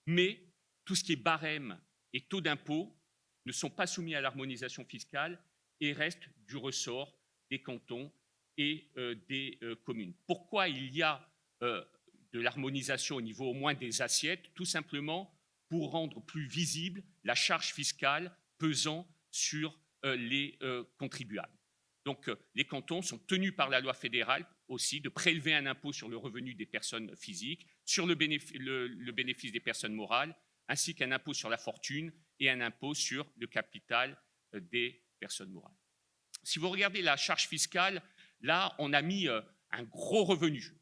mais tout ce qui est barème et taux d'impôt ne sont pas soumis à l'harmonisation fiscale et restent du ressort des cantons et des communes. Pourquoi il y a de l'harmonisation au niveau au moins des assiettes? Tout simplement pour rendre plus visible la charge fiscale pesant sur les contribuables. Donc les cantons sont tenus par la loi fédérale aussi de prélever un impôt sur le revenu des personnes physiques, sur le bénéfice des personnes morales, ainsi qu'un impôt sur la fortune et un impôt sur le capital des personnes morales. Si vous regardez la charge fiscale, là, on a mis un gros revenu.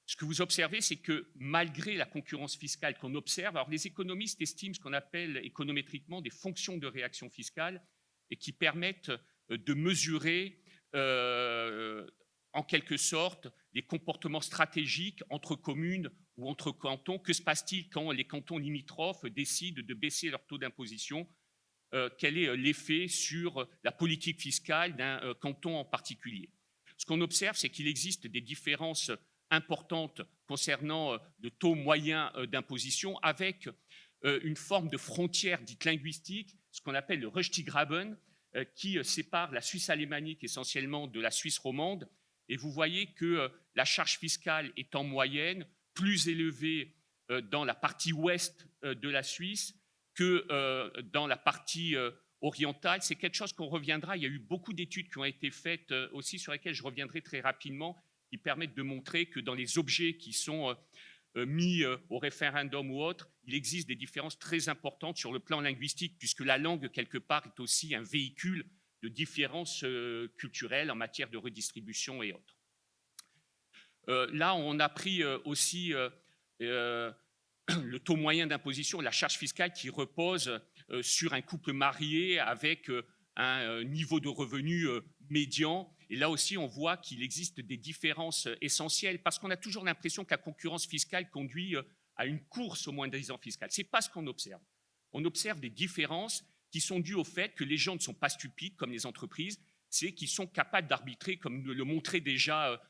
Ce que vous observez, c'est que malgré la concurrence fiscale qu'on observe, alors les économistes estiment ce qu'on appelle économétriquement des fonctions de réaction fiscale et qui permettent de mesurer en quelque sorte des comportements stratégiques entre communes ou entre cantons. Que se passe-t-il quand les cantons limitrophes décident de baisser leur taux d'imposition? Quel est l'effet sur la politique fiscale d'un canton en particulier? Ce qu'on observe, c'est qu'il existe des différences importantes concernant le taux moyen d'imposition avec une forme de frontière dite linguistique, ce qu'on appelle le Röstigraben, qui sépare la Suisse alémanique essentiellement de la Suisse romande. Et vous voyez que la charge fiscale est en moyenne plus élevée dans la partie ouest de la Suisse que dans la partie orientale. C'est quelque chose qu'on reviendra. Il y a eu beaucoup d'études qui ont été faites aussi sur lesquelles je reviendrai très rapidement, qui permettent de montrer que dans les objets qui sont mis au référendum ou autre, il existe des différences très importantes sur le plan linguistique, puisque la langue, quelque part, est aussi un véhicule de différences culturelles en matière de redistribution et autres. Là, on a pris aussi le taux moyen d'imposition, la charge fiscale qui repose sur un couple marié avec un niveau de revenu médian. Et là aussi, on voit qu'il existe des différences essentielles parce qu'on a toujours l'impression que la concurrence fiscale conduit à une course au moins-disant fiscal. Ce n'est pas ce qu'on observe. On observe des différences qui sont dues au fait que les gens ne sont pas stupides comme les entreprises. c'est qu'ils sont capables d'arbitrer, comme le montrait déjà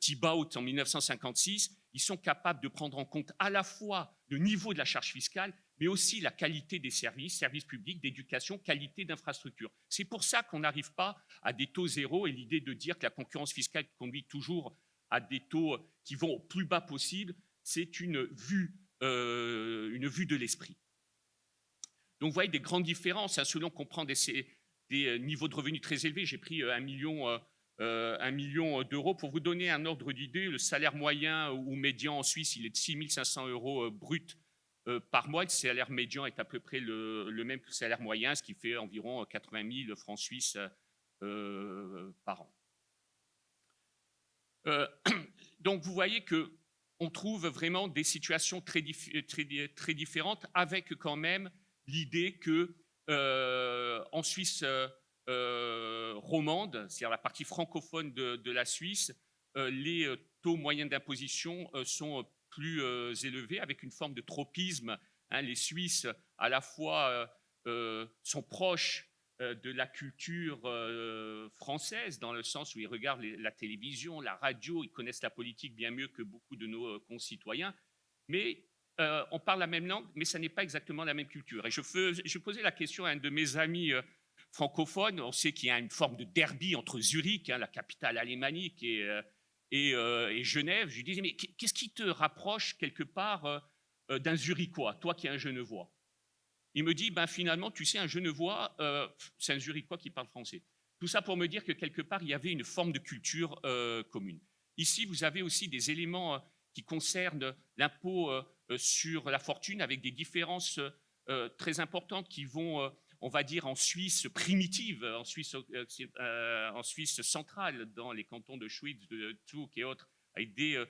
Thibaut en 1956. Ils sont capables de prendre en compte à la fois le niveau de la charge fiscale, mais aussi la qualité des services publics, d'éducation, qualité d'infrastructure. C'est pour ça qu'on n'arrive pas à des taux zéro, et l'idée de dire que la concurrence fiscale conduit toujours à des taux qui vont au plus bas possible, c'est une vue de l'esprit. Donc vous voyez des grandes différences, hein, selon qu'on prend des niveaux de revenus très élevés. J'ai pris 1 million d'euros. Pour vous donner un ordre d'idée, le salaire moyen ou médian en Suisse, il est de 6 500 euros brut par mois. Le salaire médian est à peu près le même que le salaire moyen, ce qui fait environ 80 000 francs suisses par an. Donc vous voyez qu'on trouve vraiment des situations très différentes, avec quand même l'idée que en Suisse romande, c'est-à-dire la partie francophone de la Suisse, les taux moyens d'imposition sont plus élevés, avec une forme de tropisme. Hein, les Suisses, à la fois, sont proches de la culture française, dans le sens où ils regardent la télévision, la radio, ils connaissent la politique bien mieux que beaucoup de nos concitoyens, mais on parle la même langue, mais ça n'est pas exactement la même culture. Et je posais la question à un de mes amis francophones. On sait qu'il y a une forme de derby entre Zurich, hein, la capitale alémanique, et Genève. Je lui disais, mais qu'est-ce qui te rapproche quelque part d'un Zurichois, toi qui es un Genevois? Il me dit, ben, finalement, tu sais, un Genevois, c'est un Zurichois qui parle français. Tout ça pour me dire que quelque part, il y avait une forme de culture commune. Ici, vous avez aussi des éléments qui concernent l'impôt sur la fortune, avec des différences très importantes qui vont, on va dire, en Suisse primitive, en Suisse centrale, dans les cantons de Schwyz, de Zug et autres, avec des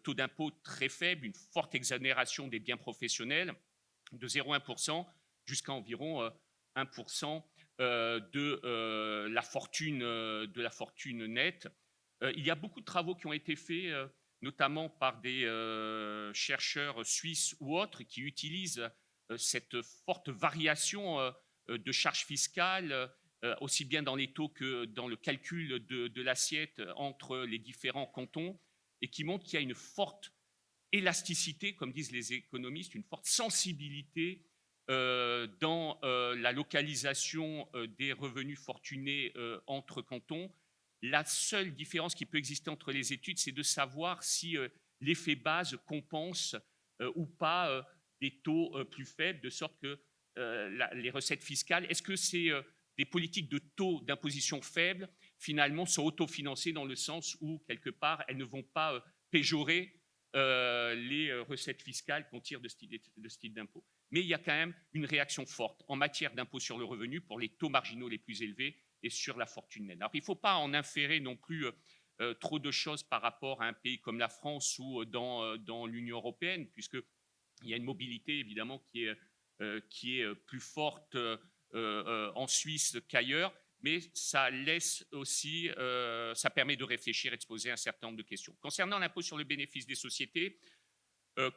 taux d'impôt très faibles, une forte exonération des biens professionnels de 0,1% jusqu'à environ 1% de la fortune nette. Il y a beaucoup de travaux qui ont été faits, notamment par des chercheurs suisses ou autres, qui utilisent cette forte variation de charges fiscales, aussi bien dans les taux que dans le calcul de l'assiette entre les différents cantons, et qui montrent qu'il y a une forte élasticité, comme disent les économistes, une forte sensibilité dans la localisation des revenus fortunés entre cantons. La seule différence qui peut exister entre les études, c'est de savoir si l'effet base compense ou pas des taux plus faibles, de sorte que les recettes fiscales, est-ce que c'est des politiques de taux d'imposition faibles, finalement, sont autofinancées dans le sens où, quelque part, elles ne vont pas péjorer les recettes fiscales qu'on tire de ce type d'impôt. Mais il y a quand même une réaction forte en matière d'impôt sur le revenu pour les taux marginaux les plus élevés et sur la fortune nette. Alors, il ne faut pas en inférer non plus trop de choses par rapport à un pays comme la France ou dans l'Union européenne, puisqu'il y a une mobilité, évidemment, qui est plus forte en Suisse qu'ailleurs, mais ça laisse aussi, ça permet de réfléchir et de se poser un certain nombre de questions. Concernant l'impôt sur le bénéfice des sociétés,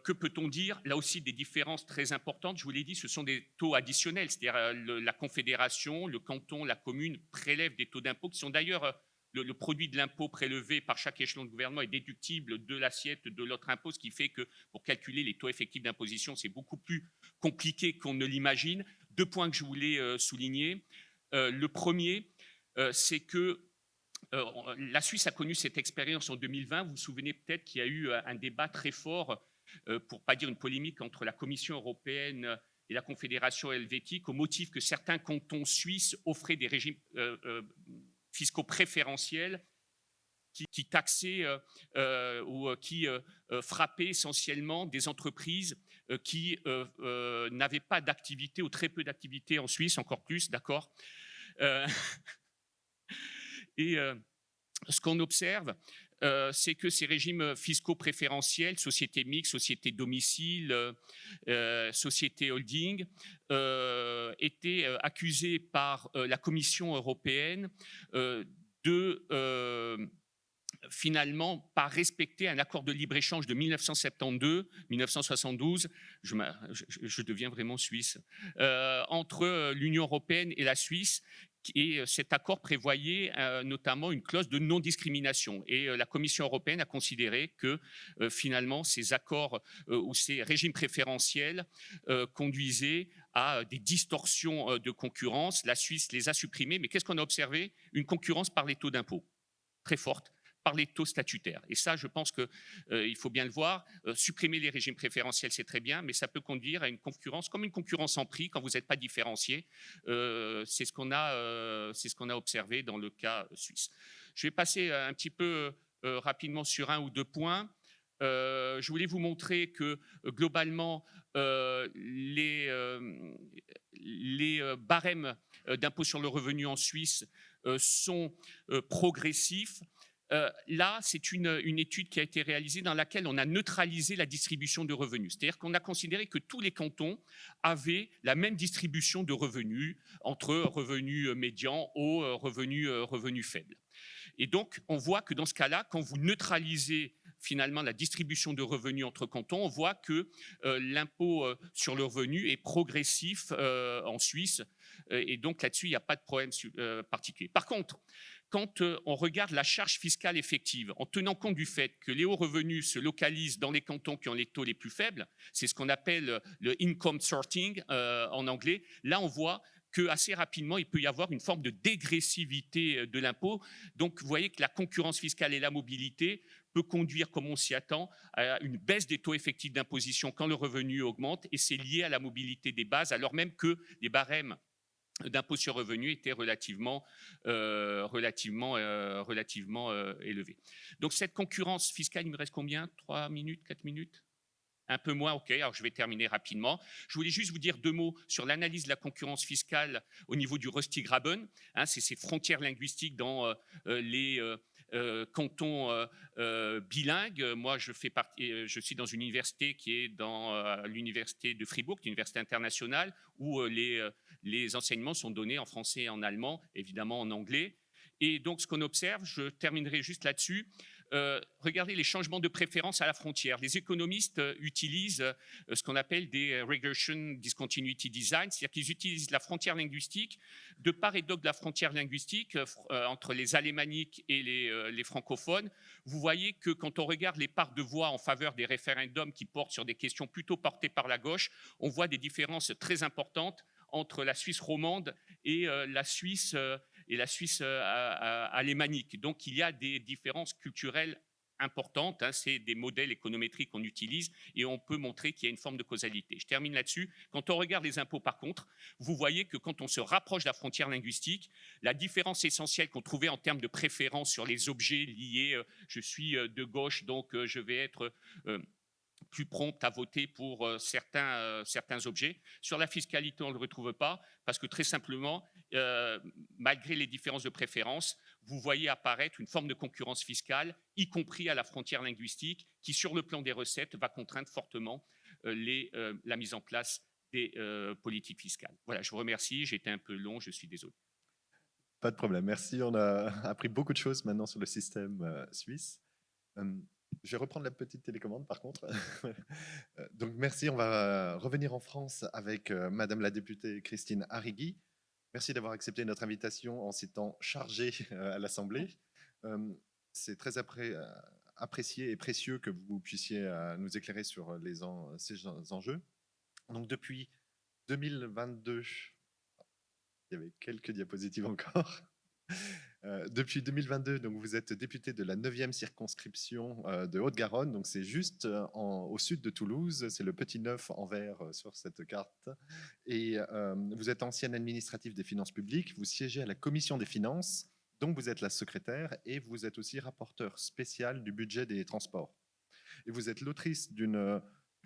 que peut-on dire? Là aussi, des différences très importantes. Je vous l'ai dit, ce sont des taux additionnels, c'est-à-dire la confédération, le canton, la commune prélèvent des taux d'impôt qui sont d'ailleurs le produit de l'impôt prélevé par chaque échelon de gouvernement est déductible de l'assiette de l'autre impôt, ce qui fait que pour calculer les taux effectifs d'imposition, c'est beaucoup plus compliqué qu'on ne l'imagine. 2 points que je voulais souligner. Le premier, c'est que la Suisse a connu cette expérience en 2020. Vous vous souvenez peut-être qu'il y a eu un débat très fort, pour ne pas dire une polémique, entre la Commission européenne et la Confédération helvétique, au motif que certains cantons suisses offraient des régimes fiscaux préférentiels qui taxaient ou qui frappaient essentiellement des entreprises qui n'avaient pas d'activité ou très peu d'activité en Suisse, encore plus, d'accord. Et ce qu'on observe, c'est que ces régimes fiscaux préférentiels, société mixte, société domicile, société holding, étaient accusés par la Commission européenne de finalement pas respecter un accord de libre-échange de 1972, je deviens vraiment suisse, entre l'Union européenne et la Suisse, Et cet accord prévoyait notamment une clause de non-discrimination. Et la Commission européenne a considéré que finalement ces accords ou ces régimes préférentiels conduisaient à des distorsions de concurrence. La Suisse les a supprimés, mais qu'est-ce qu'on a observé? Une concurrence par les taux d'impôt très forte, par les taux statutaires. Et ça, je pense qu'il faut bien le voir. Supprimer les régimes préférentiels, c'est très bien, mais ça peut conduire à une concurrence, comme une concurrence en prix, quand vous n'êtes pas différencié. C'est ce qu'on a observé dans le cas suisse. Je vais passer un petit peu rapidement sur un ou deux points. Je voulais vous montrer que globalement, les barèmes d'impôt sur le revenu en Suisse sont progressifs. Là, c'est une étude qui a été réalisée dans laquelle on a neutralisé la distribution de revenus. C'est-à-dire qu'on a considéré que tous les cantons avaient la même distribution de revenus entre revenus médians aux revenus faibles. Et donc, on voit que dans ce cas-là, quand vous neutralisez finalement la distribution de revenus entre cantons, on voit que l'impôt sur le revenu est progressif en Suisse. Et donc là-dessus, il n'y a pas de problème particulier. Par contre, quand on regarde la charge fiscale effective, en tenant compte du fait que les hauts revenus se localisent dans les cantons qui ont les taux les plus faibles, c'est ce qu'on appelle le income sorting en anglais, là on voit qu'assez rapidement, il peut y avoir une forme de dégressivité de l'impôt. Donc, vous voyez que la concurrence fiscale et la mobilité peut conduire, comme on s'y attend, à une baisse des taux effectifs d'imposition quand le revenu augmente, et c'est lié à la mobilité des bases, alors même que les barèmes d'impôt sur revenu étaient relativement élevés. Donc, cette concurrence fiscale, il me reste combien? 3 minutes, 4 minutes? Un peu moins, ok, alors je vais terminer rapidement. Je voulais juste vous dire 2 mots sur l'analyse de la concurrence fiscale au niveau du Röstigraben. C'est ces frontières linguistiques dans les cantons bilingues. Moi, je suis dans une université qui est dans l'université de Fribourg, l'université internationale, où les enseignements sont donnés en français et en allemand, évidemment en anglais. Et donc, ce qu'on observe, je terminerai juste là-dessus, regardez les changements de préférence à la frontière. Les économistes utilisent ce qu'on appelle des Regression Discontinuity Design, c'est-à-dire qu'ils utilisent la frontière linguistique de part et d'autre de la frontière linguistique entre les alémaniques et les francophones. Vous voyez que quand on regarde les parts de voix en faveur des référendums qui portent sur des questions plutôt portées par la gauche, on voit des différences très importantes entre la Suisse romande et la Suisse alémanique. Donc, il y a des différences culturelles importantes. C'est des modèles économétriques qu'on utilise et on peut montrer qu'il y a une forme de causalité. Je termine là-dessus. Quand on regarde les impôts, par contre, vous voyez que quand on se rapproche de la frontière linguistique, la différence essentielle qu'on trouvait en termes de préférence sur les objets liés, je suis de gauche, donc je vais être plus prompt à voter pour certains objets. Sur la fiscalité, on ne le retrouve pas parce que très simplement, malgré les différences de préférence, vous voyez apparaître une forme de concurrence fiscale, y compris à la frontière linguistique, qui sur le plan des recettes va contraindre fortement la mise en place des politiques fiscales. Voilà, je vous remercie, j'ai été un peu long, je suis désolé. Pas de problème, merci. On a appris beaucoup de choses maintenant sur le système suisse. Je vais reprendre la petite télécommande par contre. Donc merci, on va revenir en France avec Madame la députée Christine Arrigui. Merci d'avoir accepté notre invitation en ces temps chargés à l'Assemblée. C'est très apprécié et précieux que vous puissiez nous éclairer sur ces enjeux. Donc depuis 2022, il y avait quelques diapositives encore. Depuis 2022, donc vous êtes député de la 9e circonscription de Haute-Garonne, donc c'est juste au sud de Toulouse, c'est le petit 9 en vert sur cette carte. Et vous êtes ancienne administrative des finances publiques, vous siégez à la commission des finances, donc vous êtes la secrétaire et vous êtes aussi rapporteur spécial du budget des transports. Et vous êtes l'autrice d'une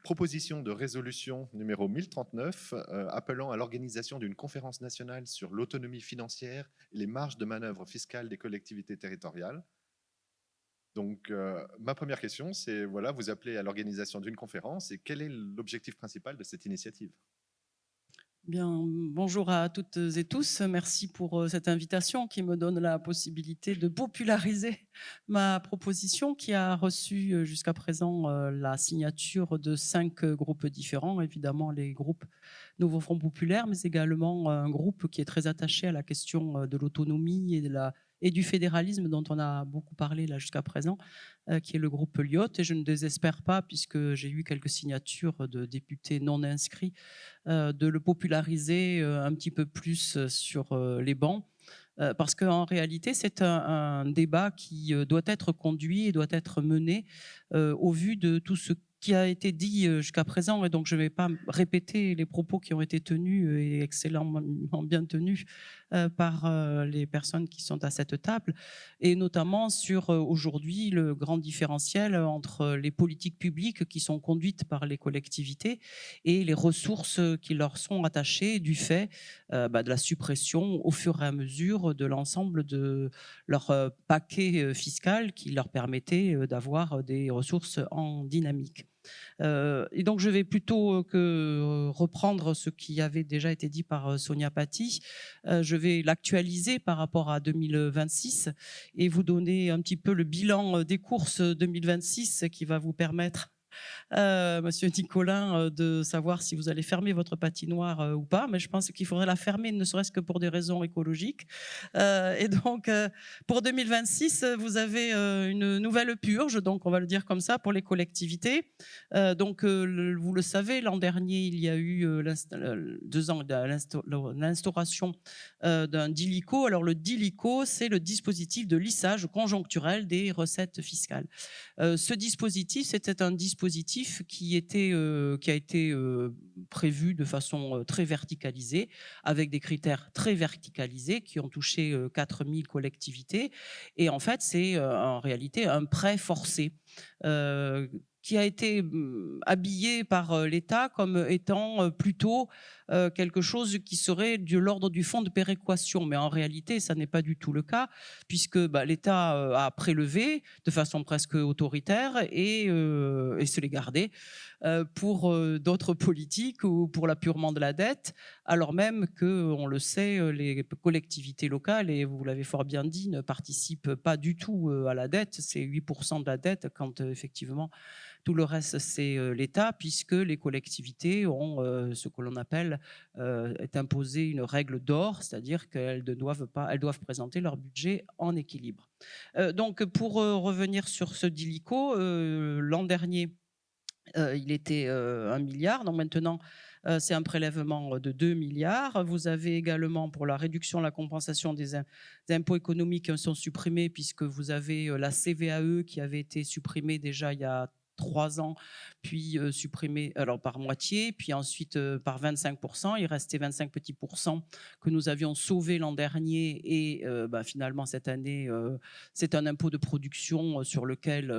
proposition de résolution numéro 1039 appelant à l'organisation d'une conférence nationale sur l'autonomie financière et les marges de manœuvre fiscales des collectivités territoriales. Donc, ma première question, c'est, voilà, vous appelez à l'organisation d'une conférence et quel est l'objectif principal de cette initiative ? Bien, bonjour à toutes et tous. Merci pour cette invitation qui me donne la possibilité de populariser ma proposition qui a reçu jusqu'à présent la signature de 5 groupes différents. Évidemment, les groupes Nouveau Front Populaire, mais également un groupe qui est très attaché à la question de l'autonomie et du fédéralisme dont on a beaucoup parlé là jusqu'à présent, qui est le groupe Lyot. Et je ne désespère pas, puisque j'ai eu quelques signatures de députés non inscrits, de le populariser un petit peu plus sur les bancs. Parce qu'en réalité, c'est un débat qui doit être conduit et doit être mené au vu de tout ce qui a été dit jusqu'à présent, et donc je ne vais pas répéter les propos qui ont été tenus et excellemment bien tenus par les personnes qui sont à cette table, et notamment sur aujourd'hui le grand différentiel entre les politiques publiques qui sont conduites par les collectivités et les ressources qui leur sont attachées du fait de la suppression au fur et à mesure de l'ensemble de leur paquet fiscal qui leur permettait d'avoir des ressources en dynamique. Et donc, je vais plutôt que reprendre ce qui avait déjà été dit par Sonia Paty, je vais l'actualiser par rapport à 2026 et vous donner un petit peu le bilan des courses 2026 qui va vous permettre, Monsieur Nicolin, de savoir si vous allez fermer votre patinoire ou pas, mais je pense qu'il faudrait la fermer, ne serait-ce que pour des raisons écologiques. Et donc, pour 2026, vous avez une nouvelle purge, donc on va le dire comme ça, pour les collectivités. Donc, vous le savez, l'an dernier, il y a eu 2 ans l'instauration d'un DILICO. Alors, le DILICO, c'est le dispositif de lissage conjoncturel des recettes fiscales. Ce dispositif, c'était un dispositif qui a été prévu de façon très verticalisée, avec des critères très verticalisés qui ont touché 4000 collectivités. Et en fait, c'est en réalité un prêt forcé qui a été habillé par l'État comme étant plutôt quelque chose qui serait de l'ordre du fonds de péréquation. Mais en réalité, ça n'est pas du tout le cas, puisque l'État a prélevé de façon presque autoritaire et se les gardait pour d'autres politiques ou pour l'apurement de la dette, alors même que, on le sait, les collectivités locales, et vous l'avez fort bien dit, ne participent pas du tout à la dette. C'est 8% de la dette quand effectivement tout le reste, c'est l'État, puisque les collectivités ont ce que l'on appelle est imposé une règle d'or, c'est-à-dire qu'elles ne doivent pas, elles doivent présenter leur budget en équilibre. Donc, pour revenir sur ce DILICO, l'an dernier, il était 1 milliard. Donc maintenant, c'est un prélèvement de 2 milliards. Vous avez également, pour la réduction, la compensation des impôts économiques qui sont supprimés, puisque vous avez la CVAE qui avait été supprimée déjà il y a 3 ans, puis supprimée alors par moitié, puis ensuite par 25%. Il restait 25 petits pourcents que nous avions sauvés l'an dernier, et finalement cette année, c'est un impôt de production sur lequel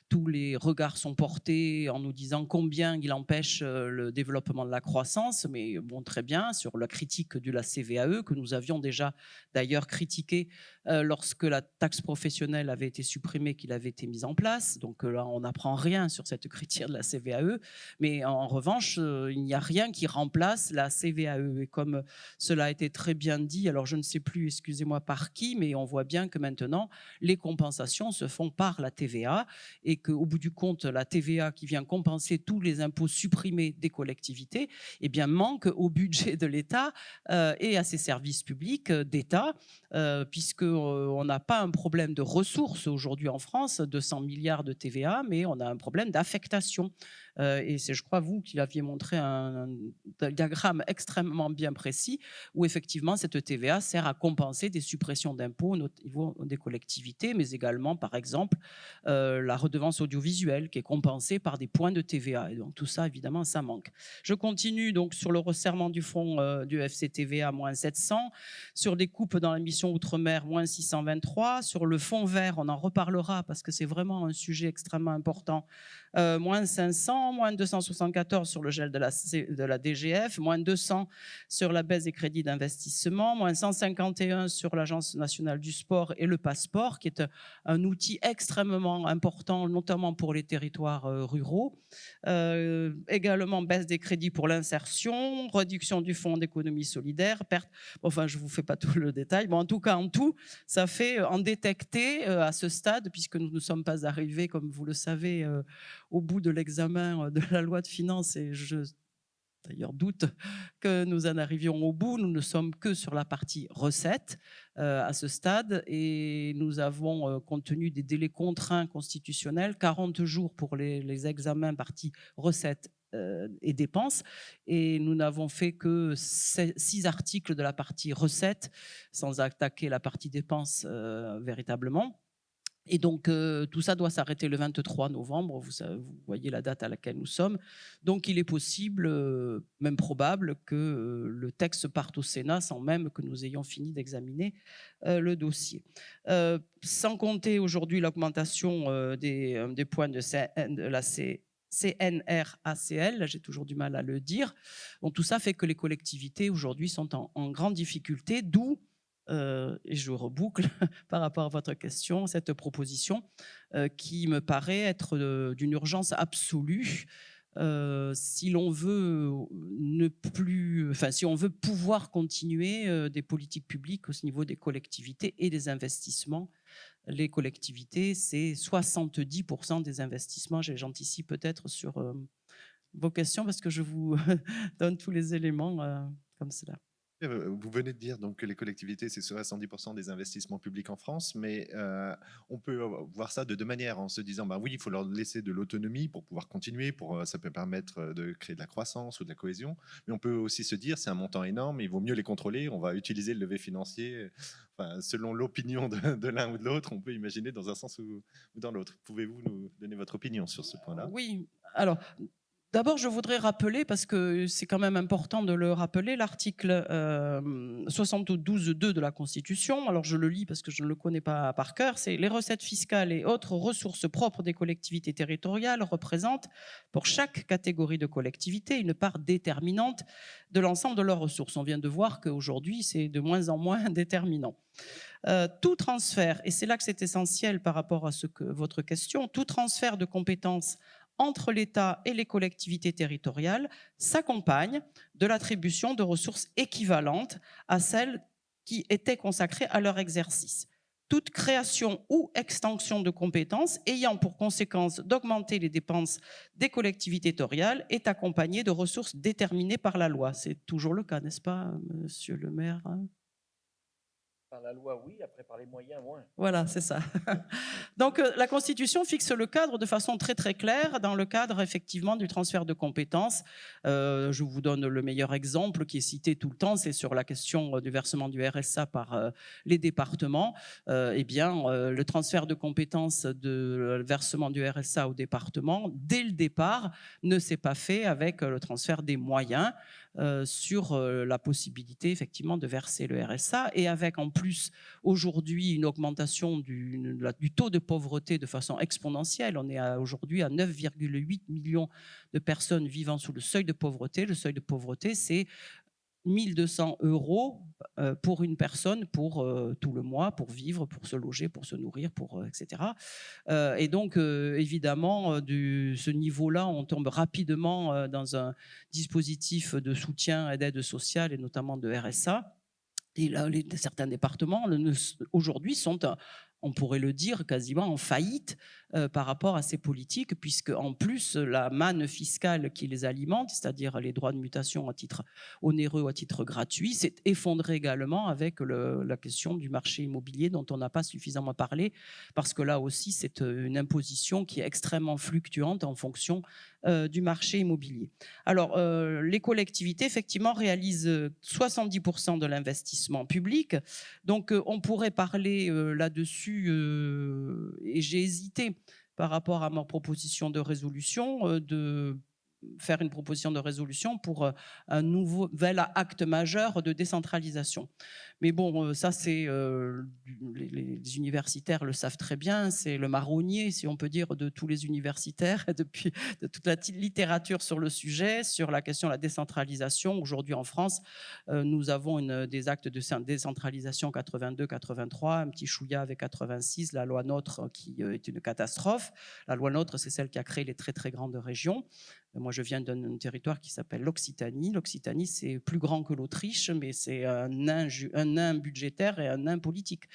tous les regards sont portés en nous disant combien il empêche le développement de la croissance. Mais bon, très bien, sur la critique de la CVAE, que nous avions déjà d'ailleurs critiqué lorsque la taxe professionnelle avait été supprimée, qu'il avait été mise en place. Donc là, on n'apprend rien sur cette critique de la CVAE, mais en revanche, il n'y a rien qui remplace la CVAE. Et comme cela a été très bien dit, alors je ne sais plus, excusez-moi, par qui, mais on voit bien que maintenant, les compensations se font par la TVA, et qu'au bout du compte, la TVA qui vient compenser tous les impôts supprimés des collectivités, eh bien, manque au budget de l'État et à ses services publics d'État, puisqu'on n'a pas un problème de ressources aujourd'hui en France, 200 milliards de TVA, mais on a un problème d'affectation. Et c'est, je crois, vous qui l'aviez montré un diagramme extrêmement bien précis, où effectivement cette TVA sert à compenser des suppressions d'impôts au niveau des collectivités, mais également, par exemple, la redevance audiovisuelle qui est compensée par des points de TVA. Et donc tout ça, évidemment, ça manque. Je continue donc sur le resserrement du fonds du FCTVA, moins 700, sur des coupes dans la mission Outre-mer, moins 623, sur le fonds vert, on en reparlera parce que c'est vraiment un sujet extrêmement important, moins 500, moins 274 sur le gel de la DGF, moins 200 sur la baisse des crédits d'investissement, moins 151 sur l'Agence nationale du sport et le passeport, qui est un outil extrêmement important, notamment pour les territoires ruraux. Également, baisse des crédits pour l'insertion, réduction du fonds d'économie solidaire, perte. Enfin, je ne vous fais pas tout le détail. Bon, en tout cas, en tout, ça fait en détecter à ce stade, puisque nous ne sommes pas arrivés, comme vous le savez, au bout de l'examen de la loi de finances, et je d'ailleurs doute que nous en arrivions au bout. Nous ne sommes que sur la partie recettes à ce stade et nous avons, compte tenu des délais contraints constitutionnels, 40 jours pour les examens partie recettes et dépenses. Et nous n'avons fait que 6 articles de la partie recettes sans attaquer la partie dépenses véritablement. Et donc, tout ça doit s'arrêter le 23 novembre, vous voyez la date à laquelle nous sommes. Donc, il est possible, même probable, que le texte parte au Sénat sans même que nous ayons fini d'examiner le dossier. Sans compter aujourd'hui l'augmentation des points de la CNRACL, j'ai toujours du mal à le dire. Donc, tout ça fait que les collectivités aujourd'hui sont en grande difficulté, d'où et je reboucle par rapport à votre question, cette proposition qui me paraît être d'une urgence absolue si l'on veut si on veut pouvoir continuer des politiques publiques au niveau des collectivités et des investissements. Les collectivités, c'est 70% des investissements. J'anticipe peut-être sur vos questions parce que je vous donne tous les éléments comme cela. Vous venez de dire donc, que les collectivités, c'est 70% des investissements publics en France, mais on peut voir ça de deux manières, en se disant, oui, il faut leur laisser de l'autonomie pour pouvoir continuer, ça peut permettre de créer de la croissance ou de la cohésion, mais on peut aussi se dire, c'est un montant énorme, il vaut mieux les contrôler, on va utiliser le levier financier, selon l'opinion de l'un ou de l'autre, on peut imaginer dans un sens ou dans l'autre. Pouvez-vous nous donner votre opinion sur ce point-là? Oui, alors... D'abord, je voudrais rappeler, parce que c'est quand même important de le rappeler, l'article 72.2 de la Constitution. Alors, je le lis parce que je ne le connais pas par cœur. C'est « Les recettes fiscales et autres ressources propres des collectivités territoriales représentent pour chaque catégorie de collectivité une part déterminante de l'ensemble de leurs ressources ». On vient de voir qu'aujourd'hui, c'est de moins en moins déterminant. Tout transfert, et c'est là que c'est essentiel par rapport à votre question, tout transfert de compétences entre l'État et les collectivités territoriales s'accompagne de l'attribution de ressources équivalentes à celles qui étaient consacrées à leur exercice. Toute création ou extension de compétences ayant pour conséquence d'augmenter les dépenses des collectivités territoriales est accompagnée de ressources déterminées par la loi. C'est toujours le cas, n'est-ce pas, monsieur le maire ? Par la loi, oui, après par les moyens, moins. Voilà, c'est ça. Donc, la Constitution fixe le cadre de façon très, très claire dans le cadre, effectivement, du transfert de compétences. Je vous donne le meilleur exemple qui est cité tout le temps, c'est sur la question du versement du RSA par les départements. Le transfert de compétences le versement du RSA au département, dès le départ, ne s'est pas fait avec le transfert des moyens sur la possibilité, effectivement, de verser le RSA et avec, en plus, aujourd'hui, une augmentation du taux de pauvreté de façon exponentielle. On est aujourd'hui à 9,8 millions de personnes vivant sous le seuil de pauvreté. Le seuil de pauvreté, c'est 1 200 € pour une personne pour tout le mois, pour vivre, pour se loger, pour se nourrir, etc. Et donc, évidemment, de ce niveau-là, on tombe rapidement dans un dispositif de soutien et d'aide sociale, et notamment de RSA. Et là, certains départements, aujourd'hui, sont, on pourrait le dire, quasiment en faillite par rapport à ces politiques, puisque en plus, la manne fiscale qui les alimente, c'est-à-dire les droits de mutation à titre onéreux ou à titre gratuit, s'est effondrée également avec la question du marché immobilier dont on n'a pas suffisamment parlé, parce que là aussi, c'est une imposition qui est extrêmement fluctuante en fonction du marché immobilier. Alors, les collectivités, effectivement, réalisent 70% de l'investissement public. Donc, on pourrait parler là-dessus, et j'ai hésité par rapport à ma proposition de résolution, de faire une proposition de résolution pour un nouvel acte majeur de décentralisation. Mais bon, ça, c'est les universitaires le savent très bien, c'est le marronnier, si on peut dire, de tous les universitaires, depuis de toute la littérature sur le sujet, sur la question de la décentralisation. Aujourd'hui, en France, nous avons des actes de décentralisation 82-83, un petit chouïa avec 86, la loi NOTRe qui est une catastrophe. La loi NOTRe, c'est celle qui a créé les très, très grandes régions. Moi, je viens d'un territoire qui s'appelle l'Occitanie. L'Occitanie, c'est plus grand que l'Autriche, mais c'est un nain budgétaire et un nain politique.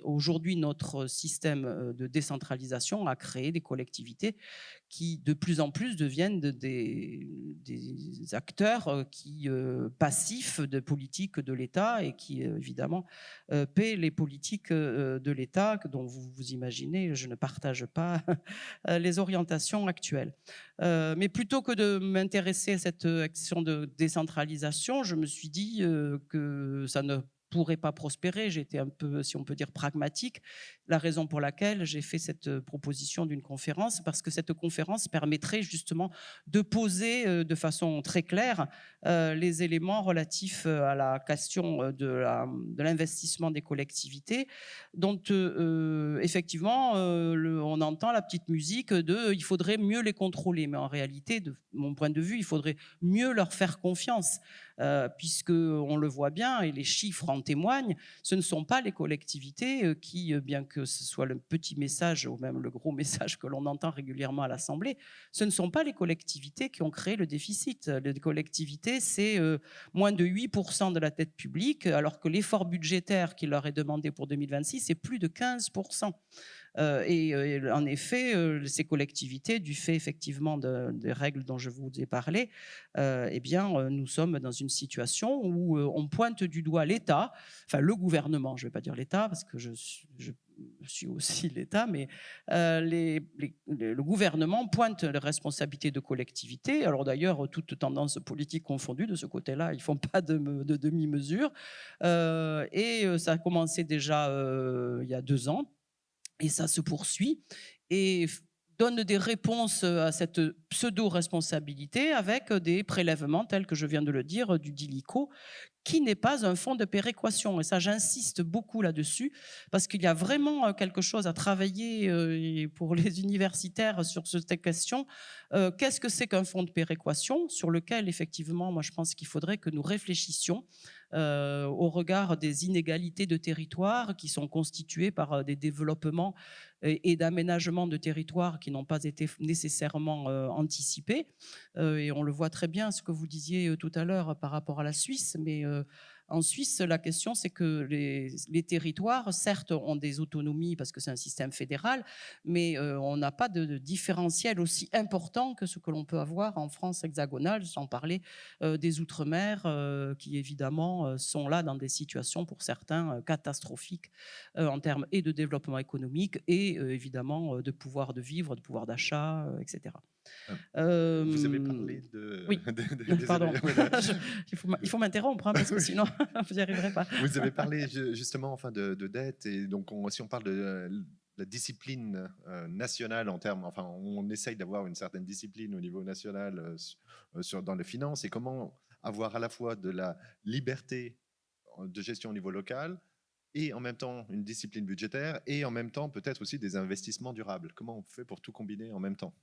Aujourd'hui, notre système de décentralisation a créé des collectivités qui, de plus en plus, deviennent des acteurs passifs de politique de l'État et qui, évidemment, paient les politiques de l'État, dont vous imaginez, je ne partage pas les orientations actuelles. Mais plutôt que de m'intéresser à cette action de décentralisation, je me suis dit que ça ne pourrait pas prospérer. J'étais un peu, si on peut dire, pragmatique. La raison pour laquelle j'ai fait cette proposition d'une conférence, parce que cette conférence permettrait justement de poser de façon très claire les éléments relatifs à la question de l'investissement des collectivités, dont effectivement on entend la petite musique de il faudrait mieux les contrôler, mais en réalité, de mon point de vue, il faudrait mieux leur faire confiance. Puisqu'on le voit bien, et les chiffres en témoignent, ce ne sont pas les collectivités qui, bien que ce soit le petit message ou même le gros message que l'on entend régulièrement à l'Assemblée, ce ne sont pas les collectivités qui ont créé le déficit. Les collectivités, c'est moins de 8% de la dette publique, alors que l'effort budgétaire qui leur est demandé pour 2026, c'est plus de 15%. En effet, ces collectivités, du fait effectivement des règles dont je vous ai parlé, nous sommes dans une situation où on pointe du doigt l'État, enfin le gouvernement, je ne vais pas dire l'État parce que je suis aussi l'État, mais le gouvernement pointe les responsabilités de collectivités. Alors d'ailleurs, toutes tendances politiques confondues, de ce côté-là, ils ne font pas de demi-mesure. Ça a commencé déjà il y a 2 ans. Et ça se poursuit et donne des réponses à cette pseudo-responsabilité avec des prélèvements tels que je viens de le dire du DILICO, qui n'est pas un fonds de péréquation. Et ça, j'insiste beaucoup là-dessus, parce qu'il y a vraiment quelque chose à travailler pour les universitaires sur cette question. Qu'est-ce que c'est qu'un fonds de péréquation, sur lequel, effectivement, moi, je pense qu'il faudrait que nous réfléchissions au regard des inégalités de territoire qui sont constituées par des développements et d'aménagements de territoires qui n'ont pas été nécessairement anticipés. Et on le voit très bien, ce que vous disiez tout à l'heure par rapport à la Suisse, mais en Suisse, la question, c'est que les territoires, certes, ont des autonomies parce que c'est un système fédéral, mais on n'a pas de différentiel aussi important que ce que l'on peut avoir en France hexagonale, sans parler des Outre-mer, qui évidemment sont là dans des situations pour certains catastrophiques en termes et de développement économique et évidemment de pouvoir de vivre, de pouvoir d'achat, etc. Vous avez parlé de... Oui, pardon. Il faut m'interrompre parce que sinon, vous n'y arriverez pas. Vous avez parlé justement de dette, et donc si on parle de la discipline nationale en termes, enfin on essaye d'avoir une certaine discipline au niveau national dans les finances, et comment avoir à la fois de la liberté de gestion au niveau local et en même temps une discipline budgétaire et en même temps peut-être aussi des investissements durables. Comment on fait pour tout combiner en même temps ?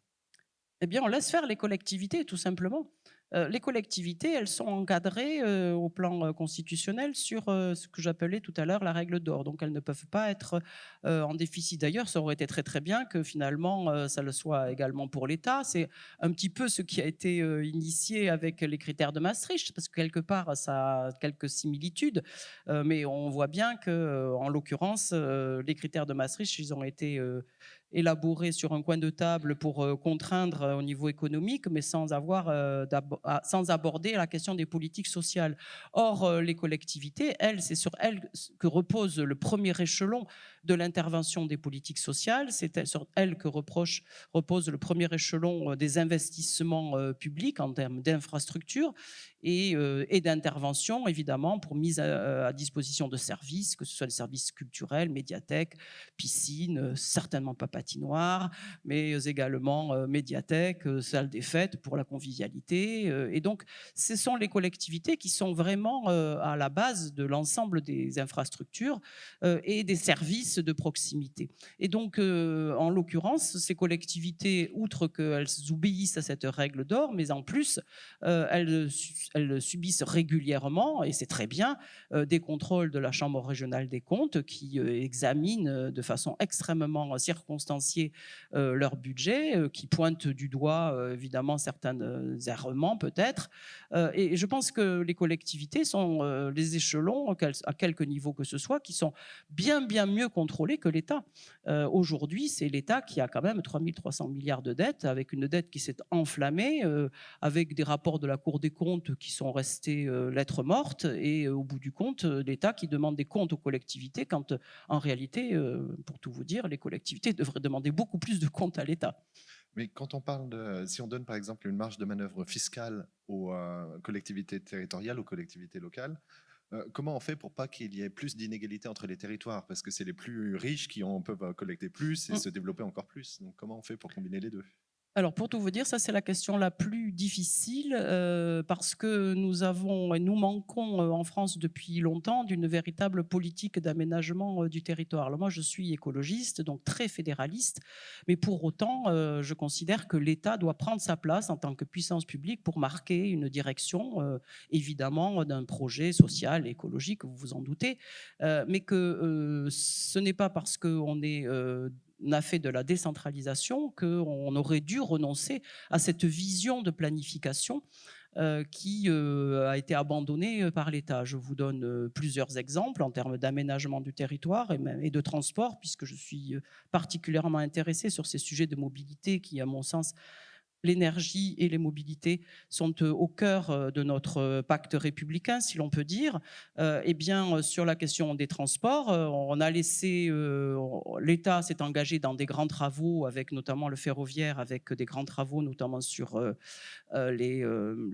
Eh bien, on laisse faire les collectivités, tout simplement. Les collectivités, elles sont encadrées au plan constitutionnel sur ce que j'appelais tout à l'heure la règle d'or. Donc, elles ne peuvent pas être en déficit. D'ailleurs, ça aurait été très, très bien que finalement, ça le soit également pour l'État. C'est un petit peu ce qui a été initié avec les critères de Maastricht, parce que quelque part, ça a quelques similitudes. Mais on voit bien qu'en l'occurrence, les critères de Maastricht, ils ont été élaborés sur un coin de table pour contraindre au niveau économique, mais sans aborder la question des politiques sociales. Or, les collectivités, elles, c'est sur elles que repose le premier échelon de l'intervention des politiques sociales, c'est sur elles que repose le premier échelon des investissements publics en termes d'infrastructures et d'intervention, évidemment, pour mise à disposition de services, que ce soit des services culturels, médiathèques, piscines, certainement pas patinoires, mais également médiathèques, salles des fêtes pour la convivialité. Et donc, ce sont les collectivités qui sont vraiment à la base de l'ensemble des infrastructures et des services de proximité. Et donc, en l'occurrence, ces collectivités, outre qu'elles obéissent à cette règle d'or, mais en plus, elles subissent régulièrement, et c'est très bien, des contrôles de la Chambre régionale des comptes qui examinent de façon extrêmement circonstanciée circonstancier leur budget, qui pointent du doigt évidemment certains errements peut-être. Et je pense que les collectivités sont les échelons, à quelque niveau que ce soit, qui sont bien mieux contrôlés que l'État. Aujourd'hui, c'est l'État qui a quand même 3 300 milliards de dettes, avec une dette qui s'est enflammée, avec des rapports de la Cour des comptes qui sont restés lettre morte, et au bout du compte, l'État qui demande des comptes aux collectivités, quand en réalité, pour tout vous dire, les collectivités devraient demander beaucoup plus de comptes à l'État. Mais quand on parle si on donne par exemple une marge de manœuvre fiscale aux collectivités territoriales, aux collectivités locales, comment on fait pour pas qu'il y ait plus d'inégalités entre les territoires? Parce que c'est les plus riches qui peuvent collecter plus et se développer encore plus. Donc comment on fait pour combiner les deux? Alors, pour tout vous dire, ça, c'est la question la plus difficile parce que nous manquons en France depuis longtemps d'une véritable politique d'aménagement du territoire. Alors, moi, je suis écologiste, donc très fédéraliste, mais pour autant, je considère que l'État doit prendre sa place en tant que puissance publique pour marquer une direction, évidemment, d'un projet social et écologique, vous vous en doutez, mais que ce n'est pas parce qu'on a fait de la décentralisation qu'on aurait dû renoncer à cette vision de planification qui a été abandonnée par l'État. Je vous donne plusieurs exemples en termes d'aménagement du territoire et de transport, puisque je suis particulièrement intéressée sur ces sujets de mobilité qui, à mon sens, l'énergie et les mobilités sont au cœur de notre pacte républicain, si l'on peut dire. Eh bien, sur la question des transports, on a laissé, l'État s'est engagé dans des grands travaux, avec notamment le ferroviaire, avec des grands travaux notamment sur les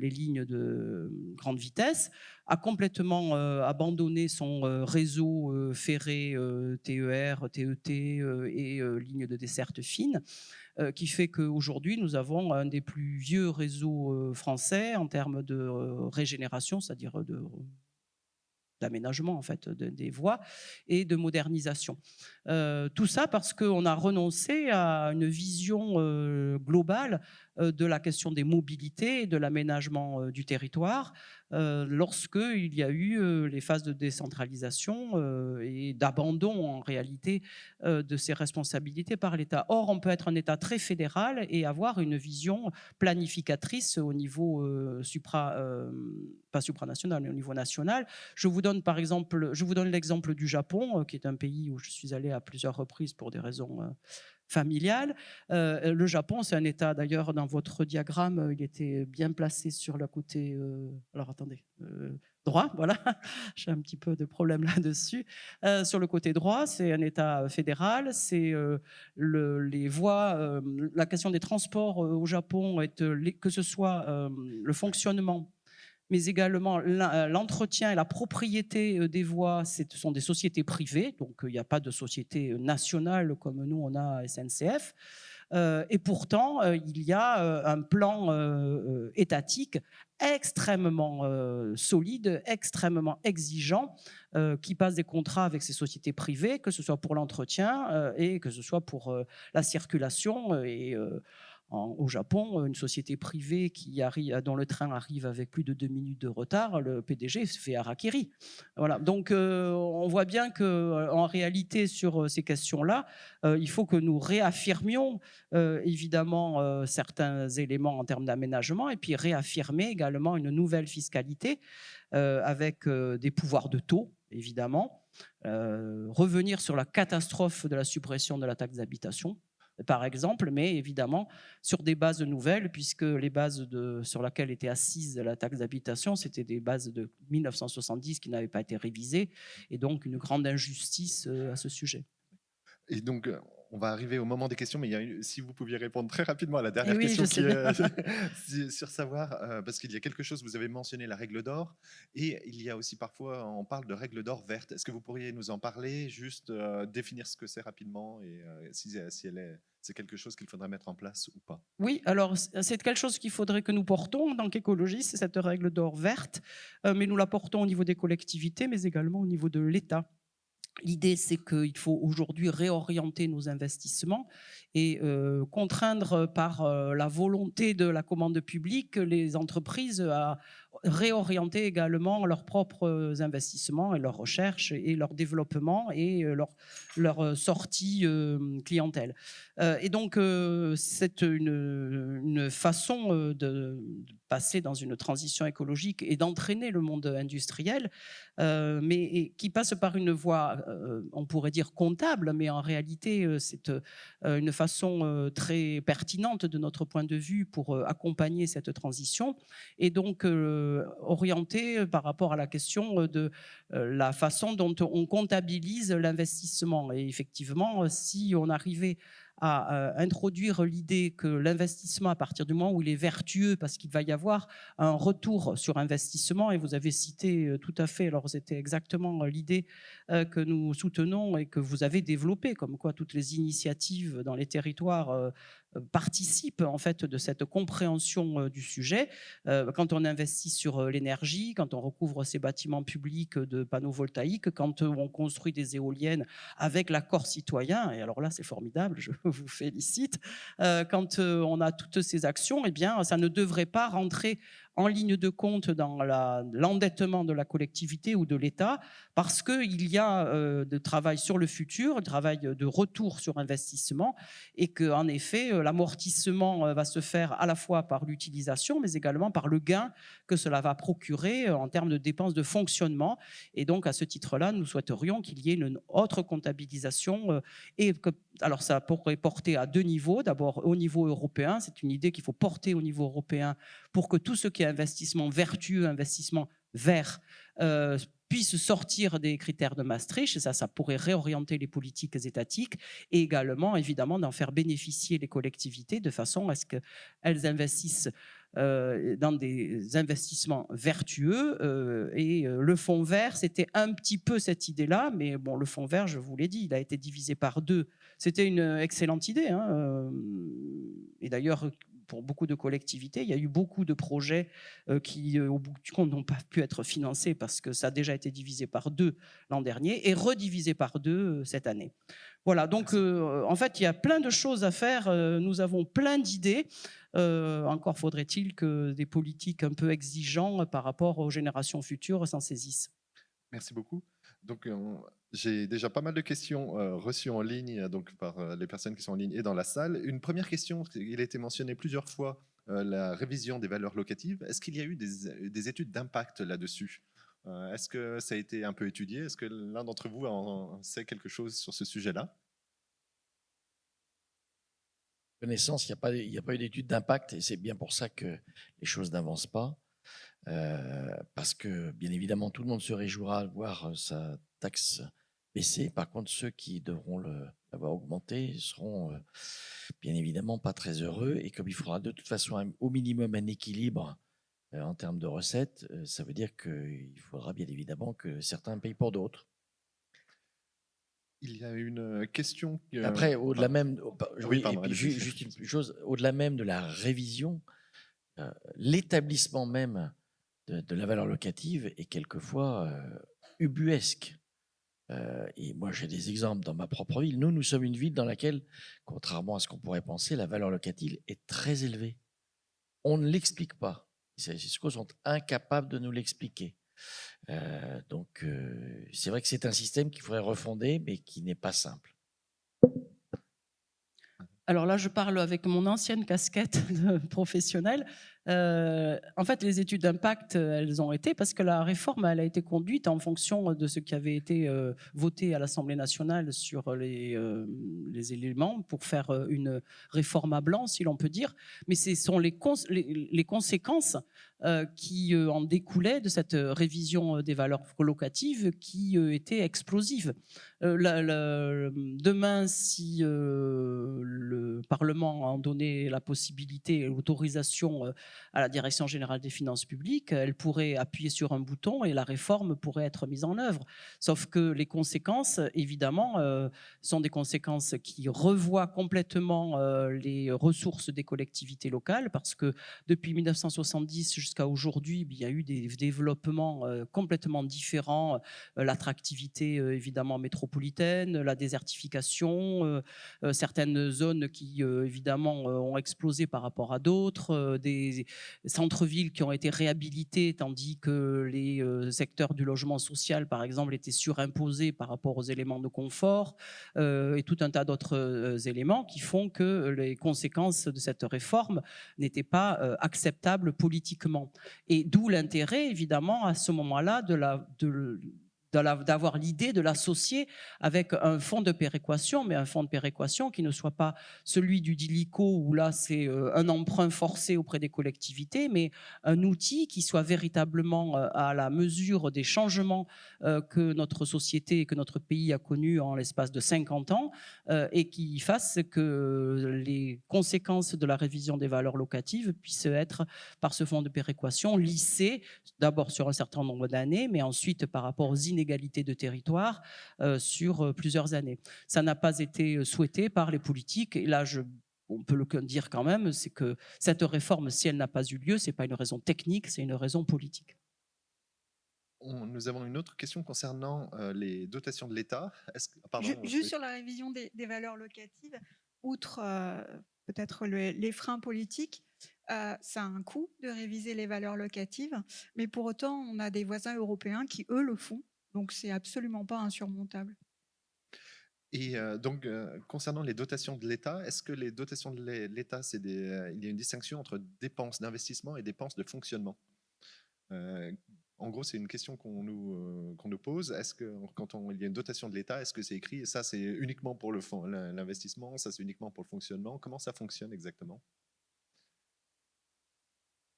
lignes de grande vitesse, a complètement abandonné son réseau ferré, TER, TET et lignes de desserte fine, qui fait qu'aujourd'hui, nous avons un des plus vieux réseaux français en termes de régénération, c'est-à-dire d'aménagement en fait des voies et de modernisation. Tout ça parce qu'on a renoncé à une vision globale de la question des mobilités et de l'aménagement du territoire lorsqu'il y a eu les phases de décentralisation et d'abandon en réalité de ces responsabilités par l'État. Or, on peut être un État très fédéral et avoir une vision planificatrice au niveau pas supranational, mais au niveau national. Je vous donne l'exemple du Japon, qui est un pays où je suis allée à plusieurs reprises pour des raisons familiales. Le Japon, c'est un État, d'ailleurs, dans votre diagramme, il était bien placé sur le côté... alors, attendez... droit, voilà, j'ai un petit peu de problème là-dessus. Sur le côté droit, c'est un État fédéral, c'est les voies, la question des transports au Japon, que ce soit le fonctionnement, mais également l'entretien et la propriété des voies, ce sont des sociétés privées, donc il n'y a pas de société nationale comme nous on a à SNCF. Et pourtant, il y a un plan étatique extrêmement solide, extrêmement exigeant, qui passe des contrats avec ces sociétés privées, que ce soit pour l'entretien et que ce soit pour la circulation. Et au Japon, une société privée dont le train arrive avec plus de 2 minutes de retard, le PDG se fait harakiri. Voilà. Donc, on voit bien qu'en réalité, sur ces questions-là, il faut que nous réaffirmions évidemment certains éléments en termes d'aménagement et puis réaffirmer également une nouvelle fiscalité avec des pouvoirs de taux, évidemment. Revenir sur la catastrophe de la suppression de la taxe d'habitation, par exemple, mais évidemment sur des bases nouvelles, puisque les bases sur lesquelles était assise la taxe d'habitation, c'était des bases de 1970 qui n'avaient pas été révisées, et donc une grande injustice à ce sujet. Et donc, on va arriver au moment des questions, mais si vous pouviez répondre très rapidement à la dernière Oui, question qui est sur savoir, parce qu'il y a quelque chose, vous avez mentionné la règle d'or, et il y a aussi parfois, on parle de règle d'or verte. Est-ce que vous pourriez nous en parler, juste définir ce que c'est rapidement, et si c'est quelque chose qu'il faudrait mettre en place ou pas? Oui, alors c'est quelque chose qu'il faudrait que nous portons en tant qu'écologistes, c'est cette règle d'or verte, mais nous la portons au niveau des collectivités, mais également au niveau de l'État. L'idée, c'est qu'il faut aujourd'hui réorienter nos investissements et contraindre par la volonté de la commande publique les entreprises à réorienter également leurs propres investissements et leurs recherches et leur développement et leur sortie clientèle. Et donc, c'est une façon de passer dans une transition écologique et d'entraîner le monde industriel, mais qui passe par une voie, on pourrait dire comptable, mais en réalité, c'est une façon très pertinente de notre point de vue pour accompagner cette transition et donc orienter par rapport à la question de la façon dont on comptabilise l'investissement. Et effectivement, si on arrivait à introduire l'idée que l'investissement, à partir du moment où il est vertueux, parce qu'il va y avoir un retour sur investissement, et vous avez cité tout à fait, alors c'était exactement l'idée que nous soutenons et que vous avez développée, comme quoi toutes les initiatives dans les territoires participent en fait de cette compréhension du sujet. Quand on investit sur l'énergie, quand on recouvre ces bâtiments publics de panneaux voltaïques, quand on construit des éoliennes avec l'accord citoyen, et alors là c'est formidable, je vous félicite, quand on a toutes ces actions, eh bien ça ne devrait pas rentrer en ligne de compte dans l'endettement de la collectivité ou de l'État, parce qu'il y a de travail sur le futur, de travail de retour sur investissement, et qu'en effet, l'amortissement va se faire à la fois par l'utilisation, mais également par le gain que cela va procurer en termes de dépenses de fonctionnement. Et donc, à ce titre-là, nous souhaiterions qu'il y ait une autre comptabilisation. Alors, ça pourrait porter à deux niveaux. D'abord, au niveau européen, c'est une idée qu'il faut porter au niveau européen pour que tout ce qui est investissement vertueux, investissement vert, puisse sortir des critères de Maastricht. Et ça pourrait réorienter les politiques étatiques et également, évidemment, d'en faire bénéficier les collectivités de façon à ce qu'elles investissent dans des investissements vertueux. Et le fonds vert, c'était un petit peu cette idée-là, mais bon, le fonds vert, je vous l'ai dit, il a été divisé par deux. C'était une excellente idée, hein, et d'ailleurs, pour beaucoup de collectivités, il y a eu beaucoup de projets qui, au bout du compte, n'ont pas pu être financés parce que ça a déjà été divisé par deux l'an dernier et redivisé par deux cette année. Voilà, donc en fait, il y a plein de choses à faire. Nous avons plein d'idées. Encore faudrait-il que des politiques un peu exigeants par rapport aux générations futures s'en saisissent. Merci beaucoup. Donc, j'ai déjà pas mal de questions reçues en ligne donc par les personnes qui sont en ligne et dans la salle. Une première question, il a été mentionné plusieurs fois, la révision des valeurs locatives. Est-ce qu'il y a eu des études d'impact là-dessus? Est-ce que ça a été un peu étudié? Est-ce que l'un d'entre vous en sait quelque chose sur ce sujet-là? Connaissance, il n'y a pas eu d'étude d'impact et c'est bien pour ça que les choses n'avancent pas. Parce que, bien évidemment, tout le monde se réjouira de voir sa taxe baisser. Par contre, ceux qui devront l'avoir augmentée seront bien évidemment pas très heureux. Et comme il faudra de toute façon au minimum un équilibre en termes de recettes, ça veut dire qu'il faudra bien évidemment que certains payent pour d'autres. Il y a une question. Après, au-delà même, oui, pardon, et puis juste une chose, au-delà même de la révision, l'établissement même de la valeur locative est quelquefois ubuesque. Et moi, j'ai des exemples dans ma propre ville. Nous sommes une ville dans laquelle, contrairement à ce qu'on pourrait penser, la valeur locative est très élevée. On ne l'explique pas. Les SISCO sont incapables de nous l'expliquer. Donc, c'est vrai que c'est un système qu'il faudrait refonder, mais qui n'est pas simple. Alors là, je parle avec mon ancienne casquette de professionnelle. En fait, les études d'impact, elles ont été parce que la réforme, elle a été conduite en fonction de ce qui avait été voté à l'Assemblée nationale sur les éléments pour faire une réforme à blanc, si l'on peut dire. Mais ce sont les conséquences qui en découlaient de cette révision des valeurs locatives qui étaient explosives. Demain, si le Parlement en donnait la possibilité et l'autorisation à la Direction générale des finances publiques, elle pourrait appuyer sur un bouton et la réforme pourrait être mise en œuvre. Sauf que les conséquences, évidemment, sont des conséquences qui revoient complètement les ressources des collectivités locales, parce que depuis 1970 jusqu'à aujourd'hui, il y a eu des développements complètement différents, l'attractivité évidemment métropolitaine, la désertification, certaines zones qui évidemment ont explosé par rapport à d'autres, des des centres-villes qui ont été réhabilités, tandis que les secteurs du logement social, par exemple, étaient surimposés par rapport aux éléments de confort, et tout un tas d'autres éléments qui font que les conséquences de cette réforme n'étaient pas acceptables politiquement. Et d'où l'intérêt, évidemment, à ce moment-là, d'avoir l'idée de l'associer avec un fonds de péréquation, mais un fonds de péréquation qui ne soit pas celui du DILICO, où là c'est un emprunt forcé auprès des collectivités, mais un outil qui soit véritablement à la mesure des changements que notre société et que notre pays a connus en l'espace de 50 ans, et qui fasse que les conséquences de la révision des valeurs locatives puissent être, par ce fonds de péréquation, lissées, d'abord sur un certain nombre d'années, mais ensuite par rapport aux inégalités de territoire sur plusieurs années. Ça n'a pas été souhaité par les politiques, et là on peut le dire quand même, c'est que cette réforme, si elle n'a pas eu lieu, ce n'est pas une raison technique, c'est une raison politique. Nous avons une autre question concernant les dotations de l'État. Juste sur la révision des valeurs locatives, outre peut-être les freins politiques, ça a un coût de réviser les valeurs locatives, mais pour autant, on a des voisins européens qui, eux, le font. Donc, c'est absolument pas insurmontable. Et donc, concernant les dotations de l'État, est-ce que les dotations de l'État, il y a une distinction entre dépenses d'investissement et dépenses de fonctionnement? En gros, c'est une question qu'on nous pose. Est-ce que quand il y a une dotation de l'État, est-ce que c'est écrit, ça c'est uniquement pour l'investissement, ça c'est uniquement pour le fonctionnement? Comment ça fonctionne exactement?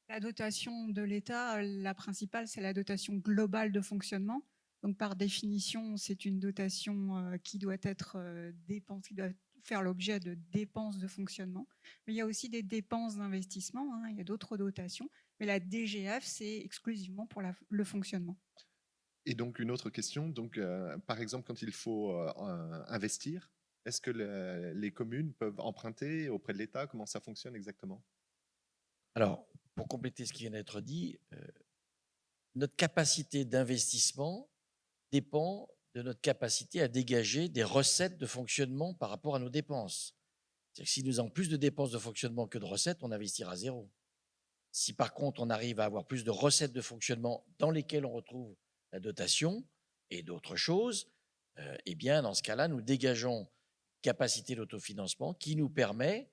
La dotation de l'État, la principale, c'est la dotation globale de fonctionnement. Donc, par définition, c'est une dotation qui doit être dépensée, qui doit faire l'objet de dépenses de fonctionnement. Mais il y a aussi des dépenses d'investissement, hein, il y a d'autres dotations. Mais la DGF, c'est exclusivement pour le fonctionnement. Et donc, une autre question, donc, par exemple, quand il faut investir, est-ce que les communes peuvent emprunter auprès de l'État? Comment ça fonctionne exactement? Alors, pour compléter ce qui vient d'être dit, notre capacité d'investissement dépend de notre capacité à dégager des recettes de fonctionnement par rapport à nos dépenses. C'est-à-dire que si nous avons plus de dépenses de fonctionnement que de recettes, on investira à zéro. Si par contre on arrive à avoir plus de recettes de fonctionnement dans lesquelles on retrouve la dotation et d'autres choses, eh bien dans ce cas-là, nous dégageons une capacité d'autofinancement qui nous permet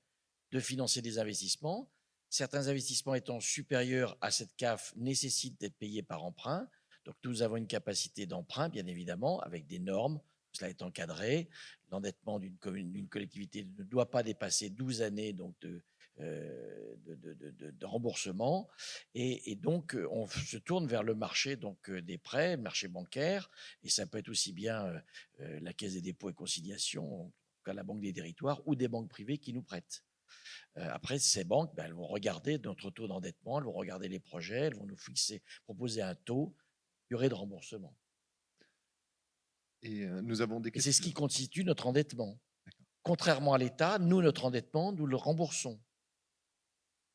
de financer des investissements. Certains investissements étant supérieurs à cette CAF nécessitent d'être payés par emprunt. Donc, nous avons une capacité d'emprunt, bien évidemment, avec des normes. Cela est encadré. L'endettement d'une collectivité ne doit pas dépasser 12 années donc de remboursement. Et donc, on se tourne vers le marché donc, des prêts, le marché bancaire. Et ça peut être aussi bien la Caisse des dépôts et consignations, en tout cas la Banque des territoires, ou des banques privées qui nous prêtent. Après, ces banques, elles vont regarder notre taux d'endettement, elles vont regarder les projets, elles vont nous proposer un taux, durée de remboursement. Et nous avons des questions. Et c'est ce qui constitue notre endettement. Contrairement à l'État, nous, notre endettement, nous le remboursons.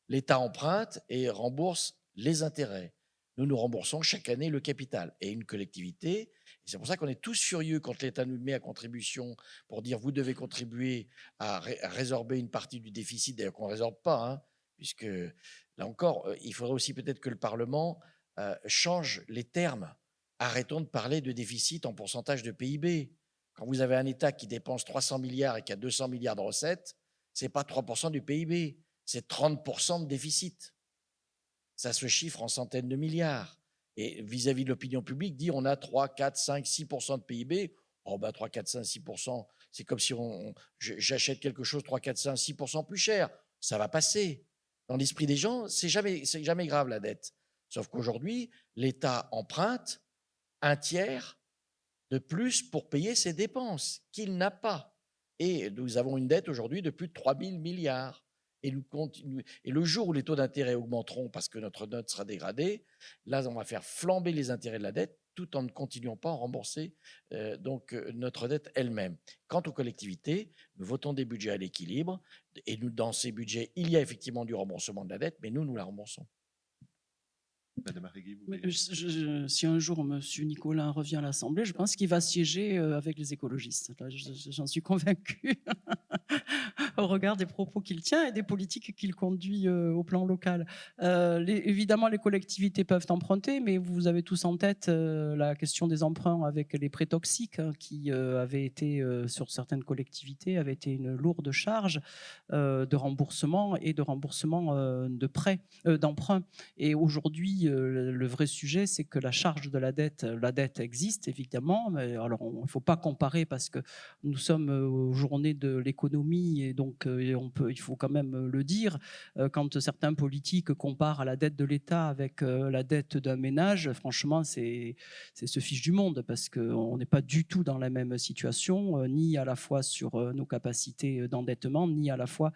L'État emprunte et rembourse les intérêts. Nous remboursons chaque année le capital. Et une collectivité, et c'est pour ça qu'on est tous furieux quand l'État nous met à contribution pour dire vous devez contribuer à résorber une partie du déficit, d'ailleurs qu'on ne résorbe pas, hein, puisque là encore, il faudrait aussi peut-être que le Parlement change les termes. Arrêtons de parler de déficit en pourcentage de PIB. Quand vous avez un État qui dépense 300 milliards et qui a 200 milliards de recettes, ce n'est pas 3% du PIB, c'est 30% de déficit. Ça se chiffre en centaines de milliards. Et vis-à-vis de l'opinion publique, dire on a 3, 4, 5, 6% de PIB, oh ben 3, 4, 5, 6%, c'est comme si j'achète quelque chose 3, 4, 5, 6% plus cher. Ça va passer. Dans l'esprit des gens, c'est jamais grave la dette. Sauf qu'aujourd'hui, l'État emprunte un tiers de plus pour payer ses dépenses qu'il n'a pas. Et nous avons une dette aujourd'hui de plus de 3 000 milliards. Et le jour où les taux d'intérêt augmenteront parce que notre note sera dégradée, là, on va faire flamber les intérêts de la dette tout en ne continuant pas à rembourser notre dette elle-même. Quant aux collectivités, nous votons des budgets à l'équilibre et dans ces budgets, il y a effectivement du remboursement de la dette, mais nous la remboursons. Madame Arregui, si un jour M. Nicolin revient à l'Assemblée, je pense qu'il va siéger avec les écologistes. J'en suis convaincue. au regard des propos qu'il tient et des politiques qu'il conduit au plan local. Évidemment, les collectivités peuvent emprunter, mais vous avez tous en tête la question des emprunts avec les prêts toxiques qui avaient été, sur certaines collectivités, avaient été une lourde charge de remboursement et de remboursement de prêts, d'emprunts. Et aujourd'hui, le vrai sujet, c'est que la charge de la dette existe évidemment, mais alors il ne faut pas comparer parce que nous sommes aux journées de l'économie et donc il faut quand même le dire. Quand certains politiques comparent la dette de l'État avec la dette d'un ménage, franchement, c'est se fiche du monde parce qu'on n'est pas du tout dans la même situation, ni à la fois sur nos capacités d'endettement, ni à la fois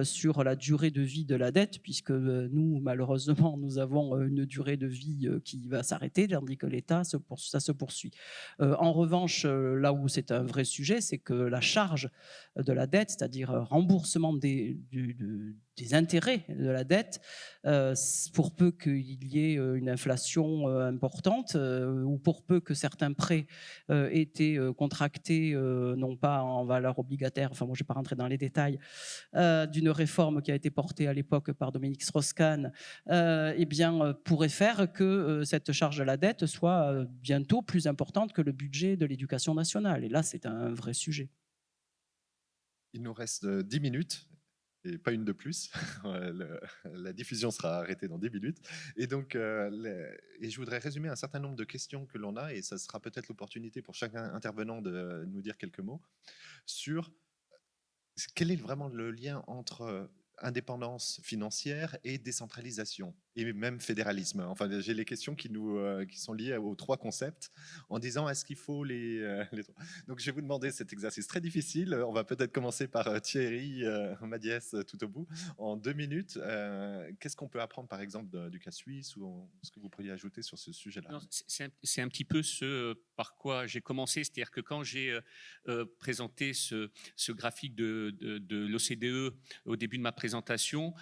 sur la durée de vie de la dette, puisque nous, malheureusement, nous avons une durée de vie qui va s'arrêter, tandis que l'État, ça se poursuit. En revanche, là où c'est un vrai sujet, c'est que la charge de la dette, c'est-à-dire remboursement des intérêts de la dette, pour peu qu'il y ait une inflation importante ou pour peu que certains prêts aient été contractés, non pas en valeur obligataire, enfin moi je ne vais pas rentrer dans les détails, d'une réforme qui a été portée à l'époque par Dominique Strauss-Kahn, pourrait faire que cette charge de la dette soit bientôt plus importante que le budget de l'éducation nationale. Et là, c'est un vrai sujet. Il nous reste 10 minutes. Et pas une de plus. La diffusion sera arrêtée dans 10 minutes. Et donc, et je voudrais résumer un certain nombre de questions que l'on a, et ça sera peut-être l'opportunité pour chaque intervenant de nous dire quelques mots sur quel est vraiment le lien entre indépendance financière et décentralisation, et même fédéralisme. Enfin, j'ai les questions qui sont liées aux trois concepts, en disant est-ce qu'il faut les trois. Donc, je vais vous demander cet exercice très difficile. On va peut-être commencer par Thierry Madiès tout au bout. En 2 minutes, qu'est-ce qu'on peut apprendre, par exemple, du cas suisse, ou ce que vous pourriez ajouter sur ce sujet-là? C'est un petit peu ce par quoi j'ai commencé, c'est-à-dire que quand j'ai présenté ce graphique de l'OCDE au début de ma présentation,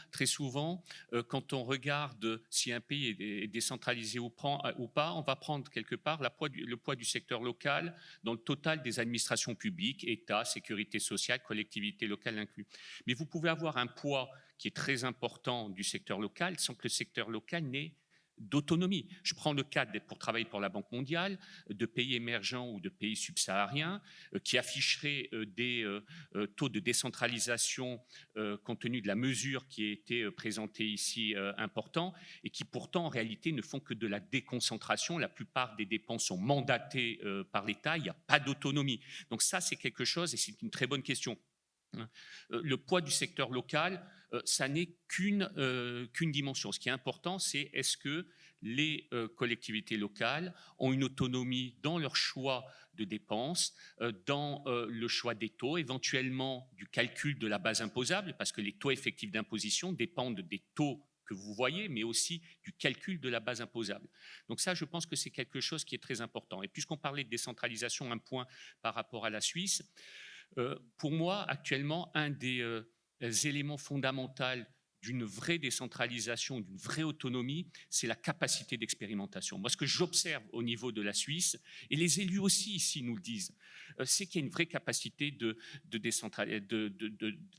très souvent, quand on regarde si un pays est décentralisé ou pas, on va prendre quelque part le poids du secteur local dans le total des administrations publiques, État, sécurité sociale, collectivités locales inclus. Mais vous pouvez avoir un poids qui est très important du secteur local sans que le secteur local n'ait d'autonomie. Je prends le cas pour travailler pour la Banque mondiale, de pays émergents ou de pays subsahariens qui afficheraient des taux de décentralisation compte tenu de la mesure qui a été présentée ici important et qui pourtant en réalité ne font que de la déconcentration. La plupart des dépenses sont mandatées par l'État, il n'y a pas d'autonomie. Donc ça c'est quelque chose et c'est une très bonne question. Le poids du secteur local, ça n'est qu'une dimension. Ce qui est important, c'est est-ce que les collectivités locales ont une autonomie dans leur choix de dépenses, dans le choix des taux, éventuellement du calcul de la base imposable, parce que les taux effectifs d'imposition dépendent des taux que vous voyez, mais aussi du calcul de la base imposable. Donc ça, je pense que c'est quelque chose qui est très important. Et puisqu'on parlait de décentralisation, un point par rapport à la Suisse, pour moi, actuellement, un des éléments fondamentaux d'une vraie décentralisation, d'une vraie autonomie, c'est la capacité d'expérimentation. Moi, ce que j'observe au niveau de la Suisse, et les élus aussi ici nous le disent, c'est qu'il y a une vraie capacité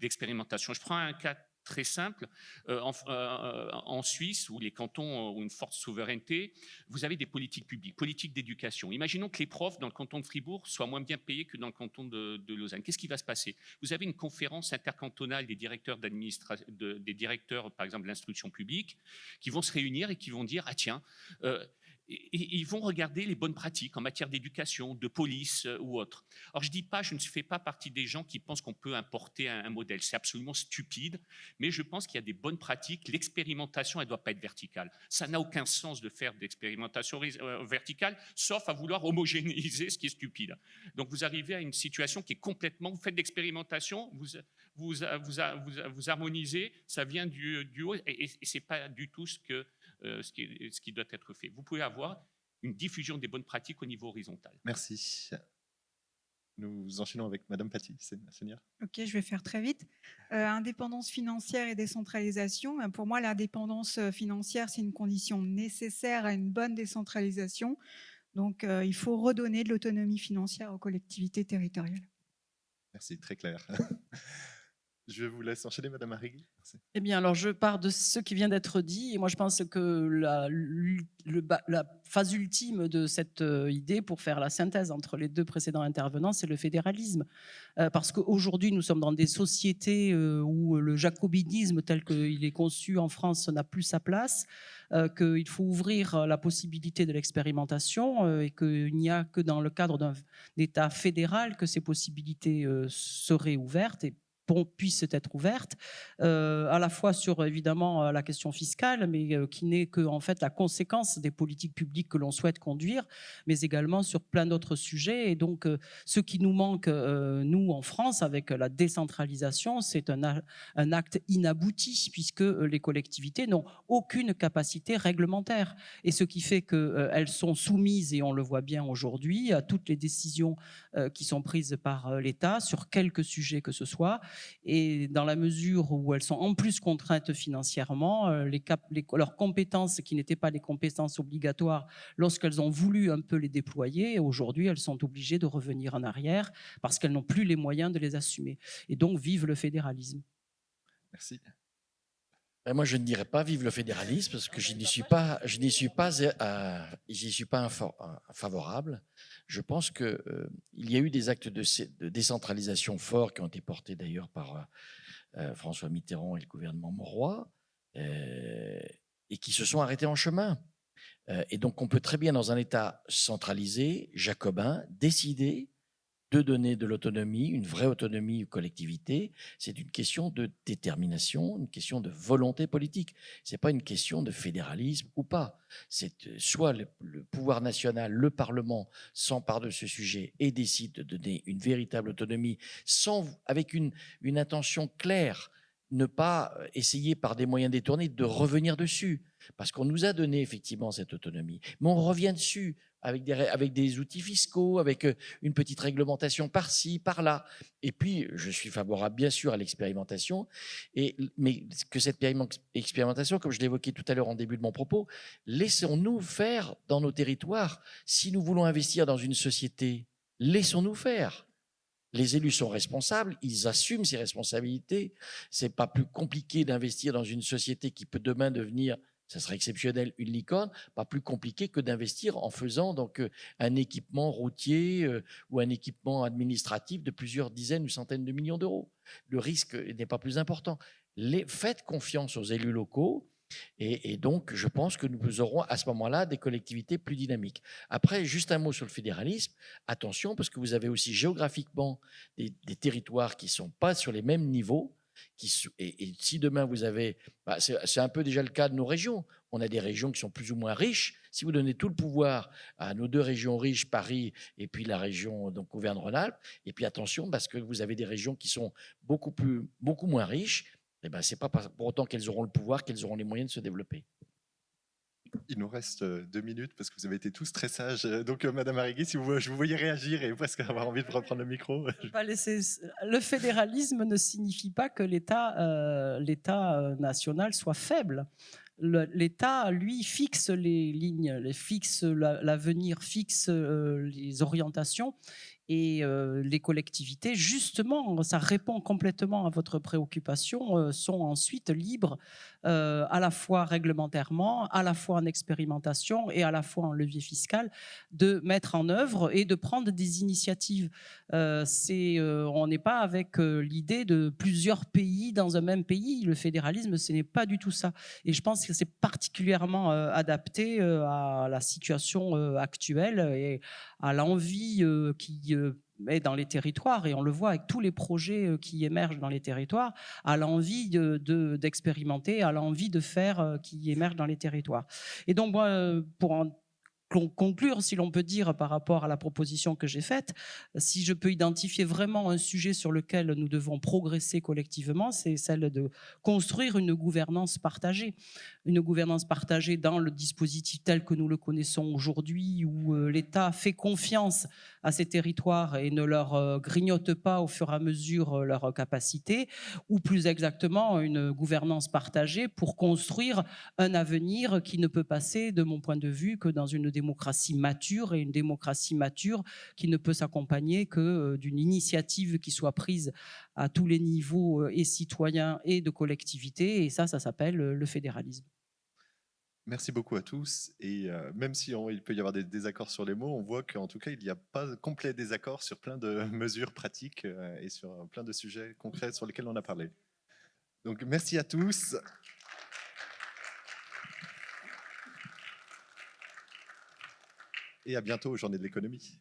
d'expérimentation. Je prends un cas très simple. En Suisse, où les cantons ont une forte souveraineté, vous avez des politiques publiques, politiques d'éducation. Imaginons que les profs dans le canton de Fribourg soient moins bien payés que dans le canton de Lausanne. Qu'est-ce qui va se passer? Vous avez une conférence intercantonale des directeurs des directeurs, par exemple, de l'instruction publique, qui vont se réunir et qui vont dire « Ah tiens, ils vont regarder les bonnes pratiques en matière d'éducation, de police ou autre. » Alors je ne fais pas partie des gens qui pensent qu'on peut importer un modèle. C'est absolument stupide, mais je pense qu'il y a des bonnes pratiques. L'expérimentation, elle ne doit pas être verticale. Ça n'a aucun sens de faire d'expérimentation verticale, sauf à vouloir homogénéiser, ce qui est stupide. Donc vous arrivez à une situation qui est complètement... Vous faites de l'expérimentation, vous harmonisez, ça vient du haut, et ce n'est pas du tout ce qui doit être fait. Vous pouvez avoir une diffusion des bonnes pratiques au niveau horizontal. Merci. Nous enchaînons avec Madame Paty, Seigneur. Ok, je vais faire très vite. Indépendance financière et décentralisation. Pour moi, l'indépendance financière, c'est une condition nécessaire à une bonne décentralisation. Donc, il faut redonner de l'autonomie financière aux collectivités territoriales. Merci, très clair. Je vous laisse enchaîner, Madame Arrigui. Merci. Eh bien, alors je pars de ce qui vient d'être dit, et moi je pense que la phase ultime de cette idée, pour faire la synthèse entre les deux précédents intervenants, c'est le fédéralisme. Parce qu'aujourd'hui, nous sommes dans des sociétés où le jacobinisme tel qu'il est conçu en France n'a plus sa place, qu'il faut ouvrir la possibilité de l'expérimentation et qu'il n'y a que dans le cadre d'un État fédéral que ces possibilités seraient ouvertes et puissent être ouvertes, à la fois sur évidemment la question fiscale, mais qui n'est que en fait la conséquence des politiques publiques que l'on souhaite conduire, mais également sur plein d'autres sujets. Et donc, ce qui nous manque, nous, en France, avec la décentralisation, c'est un acte inabouti, puisque les collectivités n'ont aucune capacité réglementaire. Et ce qui fait qu'elles sont soumises, et on le voit bien aujourd'hui, à toutes les décisions qui sont prises par l'État sur quelques sujets que ce soit. Et dans la mesure où elles sont en plus contraintes financièrement, leurs compétences qui n'étaient pas des compétences obligatoires lorsqu'elles ont voulu un peu les déployer, aujourd'hui elles sont obligées de revenir en arrière parce qu'elles n'ont plus les moyens de les assumer. Et donc vive le fédéralisme. Merci. Moi, je ne dirais pas vive le fédéralisme parce que je n'y suis pas favorable. Je pense qu'il y a eu des actes de décentralisation forts qui ont été portés d'ailleurs par François Mitterrand et le gouvernement Mauroy et qui se sont arrêtés en chemin. Et donc, on peut très bien, dans un État centralisé, jacobin, décider de donner de l'autonomie, une vraie autonomie aux collectivités. C'est une question de détermination, une question de volonté politique. Ce n'est pas une question de fédéralisme ou pas. C'est soit le pouvoir national, le Parlement s'empare de ce sujet et décide de donner une véritable autonomie avec une intention claire, ne pas essayer par des moyens détournés de revenir dessus. Parce qu'on nous a donné effectivement cette autonomie. Mais on revient dessus avec des outils fiscaux, avec une petite réglementation par-ci, par-là. Et puis, je suis favorable bien sûr à l'expérimentation, mais que cette expérimentation, comme je l'évoquais tout à l'heure en début de mon propos, laissons-nous faire dans nos territoires. Si nous voulons investir dans une société, laissons-nous faire. Les élus sont responsables, ils assument ces responsabilités. Ce n'est pas plus compliqué d'investir dans une société qui peut demain devenir, ça serait exceptionnel, une licorne, pas plus compliqué que d'investir en faisant donc un équipement routier ou un équipement administratif de plusieurs dizaines ou centaines de millions d'euros. Le risque n'est pas plus important. Faites confiance aux élus locaux. Et donc, je pense que nous aurons à ce moment-là des collectivités plus dynamiques. Après, juste un mot sur le fédéralisme. Attention, parce que vous avez aussi géographiquement des territoires qui ne sont pas sur les mêmes niveaux. Et si demain vous avez... c'est un peu déjà le cas de nos régions. On a des régions qui sont plus ou moins riches. Si vous donnez tout le pouvoir à nos deux régions riches, Paris et puis la région donc Auvergne-Rhône-Alpes, et puis attention, parce que vous avez des régions qui sont beaucoup moins riches, eh ben, ce n'est pas pour autant qu'elles auront le pouvoir, qu'elles auront les moyens de se développer. Il nous reste 2 minutes parce que vous avez été tous très sages. Donc, Madame Arrigui, si je vous voyais réagir et presque avoir envie de reprendre le micro. Le fédéralisme ne signifie pas que l'État national soit faible. L'État, lui, fixe les lignes, fixe l'avenir, fixe les orientations. Et les collectivités, justement, ça répond complètement à votre préoccupation, sont ensuite libres, à la fois réglementairement, à la fois en expérimentation et à la fois en levier fiscal, de mettre en œuvre et de prendre des initiatives. On n'est pas avec l'idée de plusieurs pays dans un même pays. Le fédéralisme, ce n'est pas du tout ça. Et je pense que c'est particulièrement adapté à la situation actuelle et à l'envie qui est dans les territoires, et on le voit avec tous les projets qui émergent dans les territoires, à l'envie d'expérimenter, à l'envie de faire qui émergent dans les territoires. Et donc, moi, pour en conclure, si l'on peut dire, par rapport à la proposition que j'ai faite, si je peux identifier vraiment un sujet sur lequel nous devons progresser collectivement, c'est celle de construire une gouvernance partagée. Une gouvernance partagée dans le dispositif tel que nous le connaissons aujourd'hui, où l'État fait confiance à ces territoires et ne leur grignote pas au fur et à mesure leurs capacités, ou plus exactement une gouvernance partagée pour construire un avenir qui ne peut passer, de mon point de vue, que dans une démocratie mature, et une démocratie mature qui ne peut s'accompagner que d'une initiative qui soit prise à tous les niveaux, et citoyens et de collectivités, et ça s'appelle le fédéralisme. Merci beaucoup à tous. Et même si il peut y avoir des désaccords sur les mots, on voit qu'en tout cas, il n'y a pas complet désaccord sur plein de mesures pratiques et sur plein de sujets concrets sur lesquels on a parlé. Donc, merci à tous. Et à bientôt aux Journées de l'économie.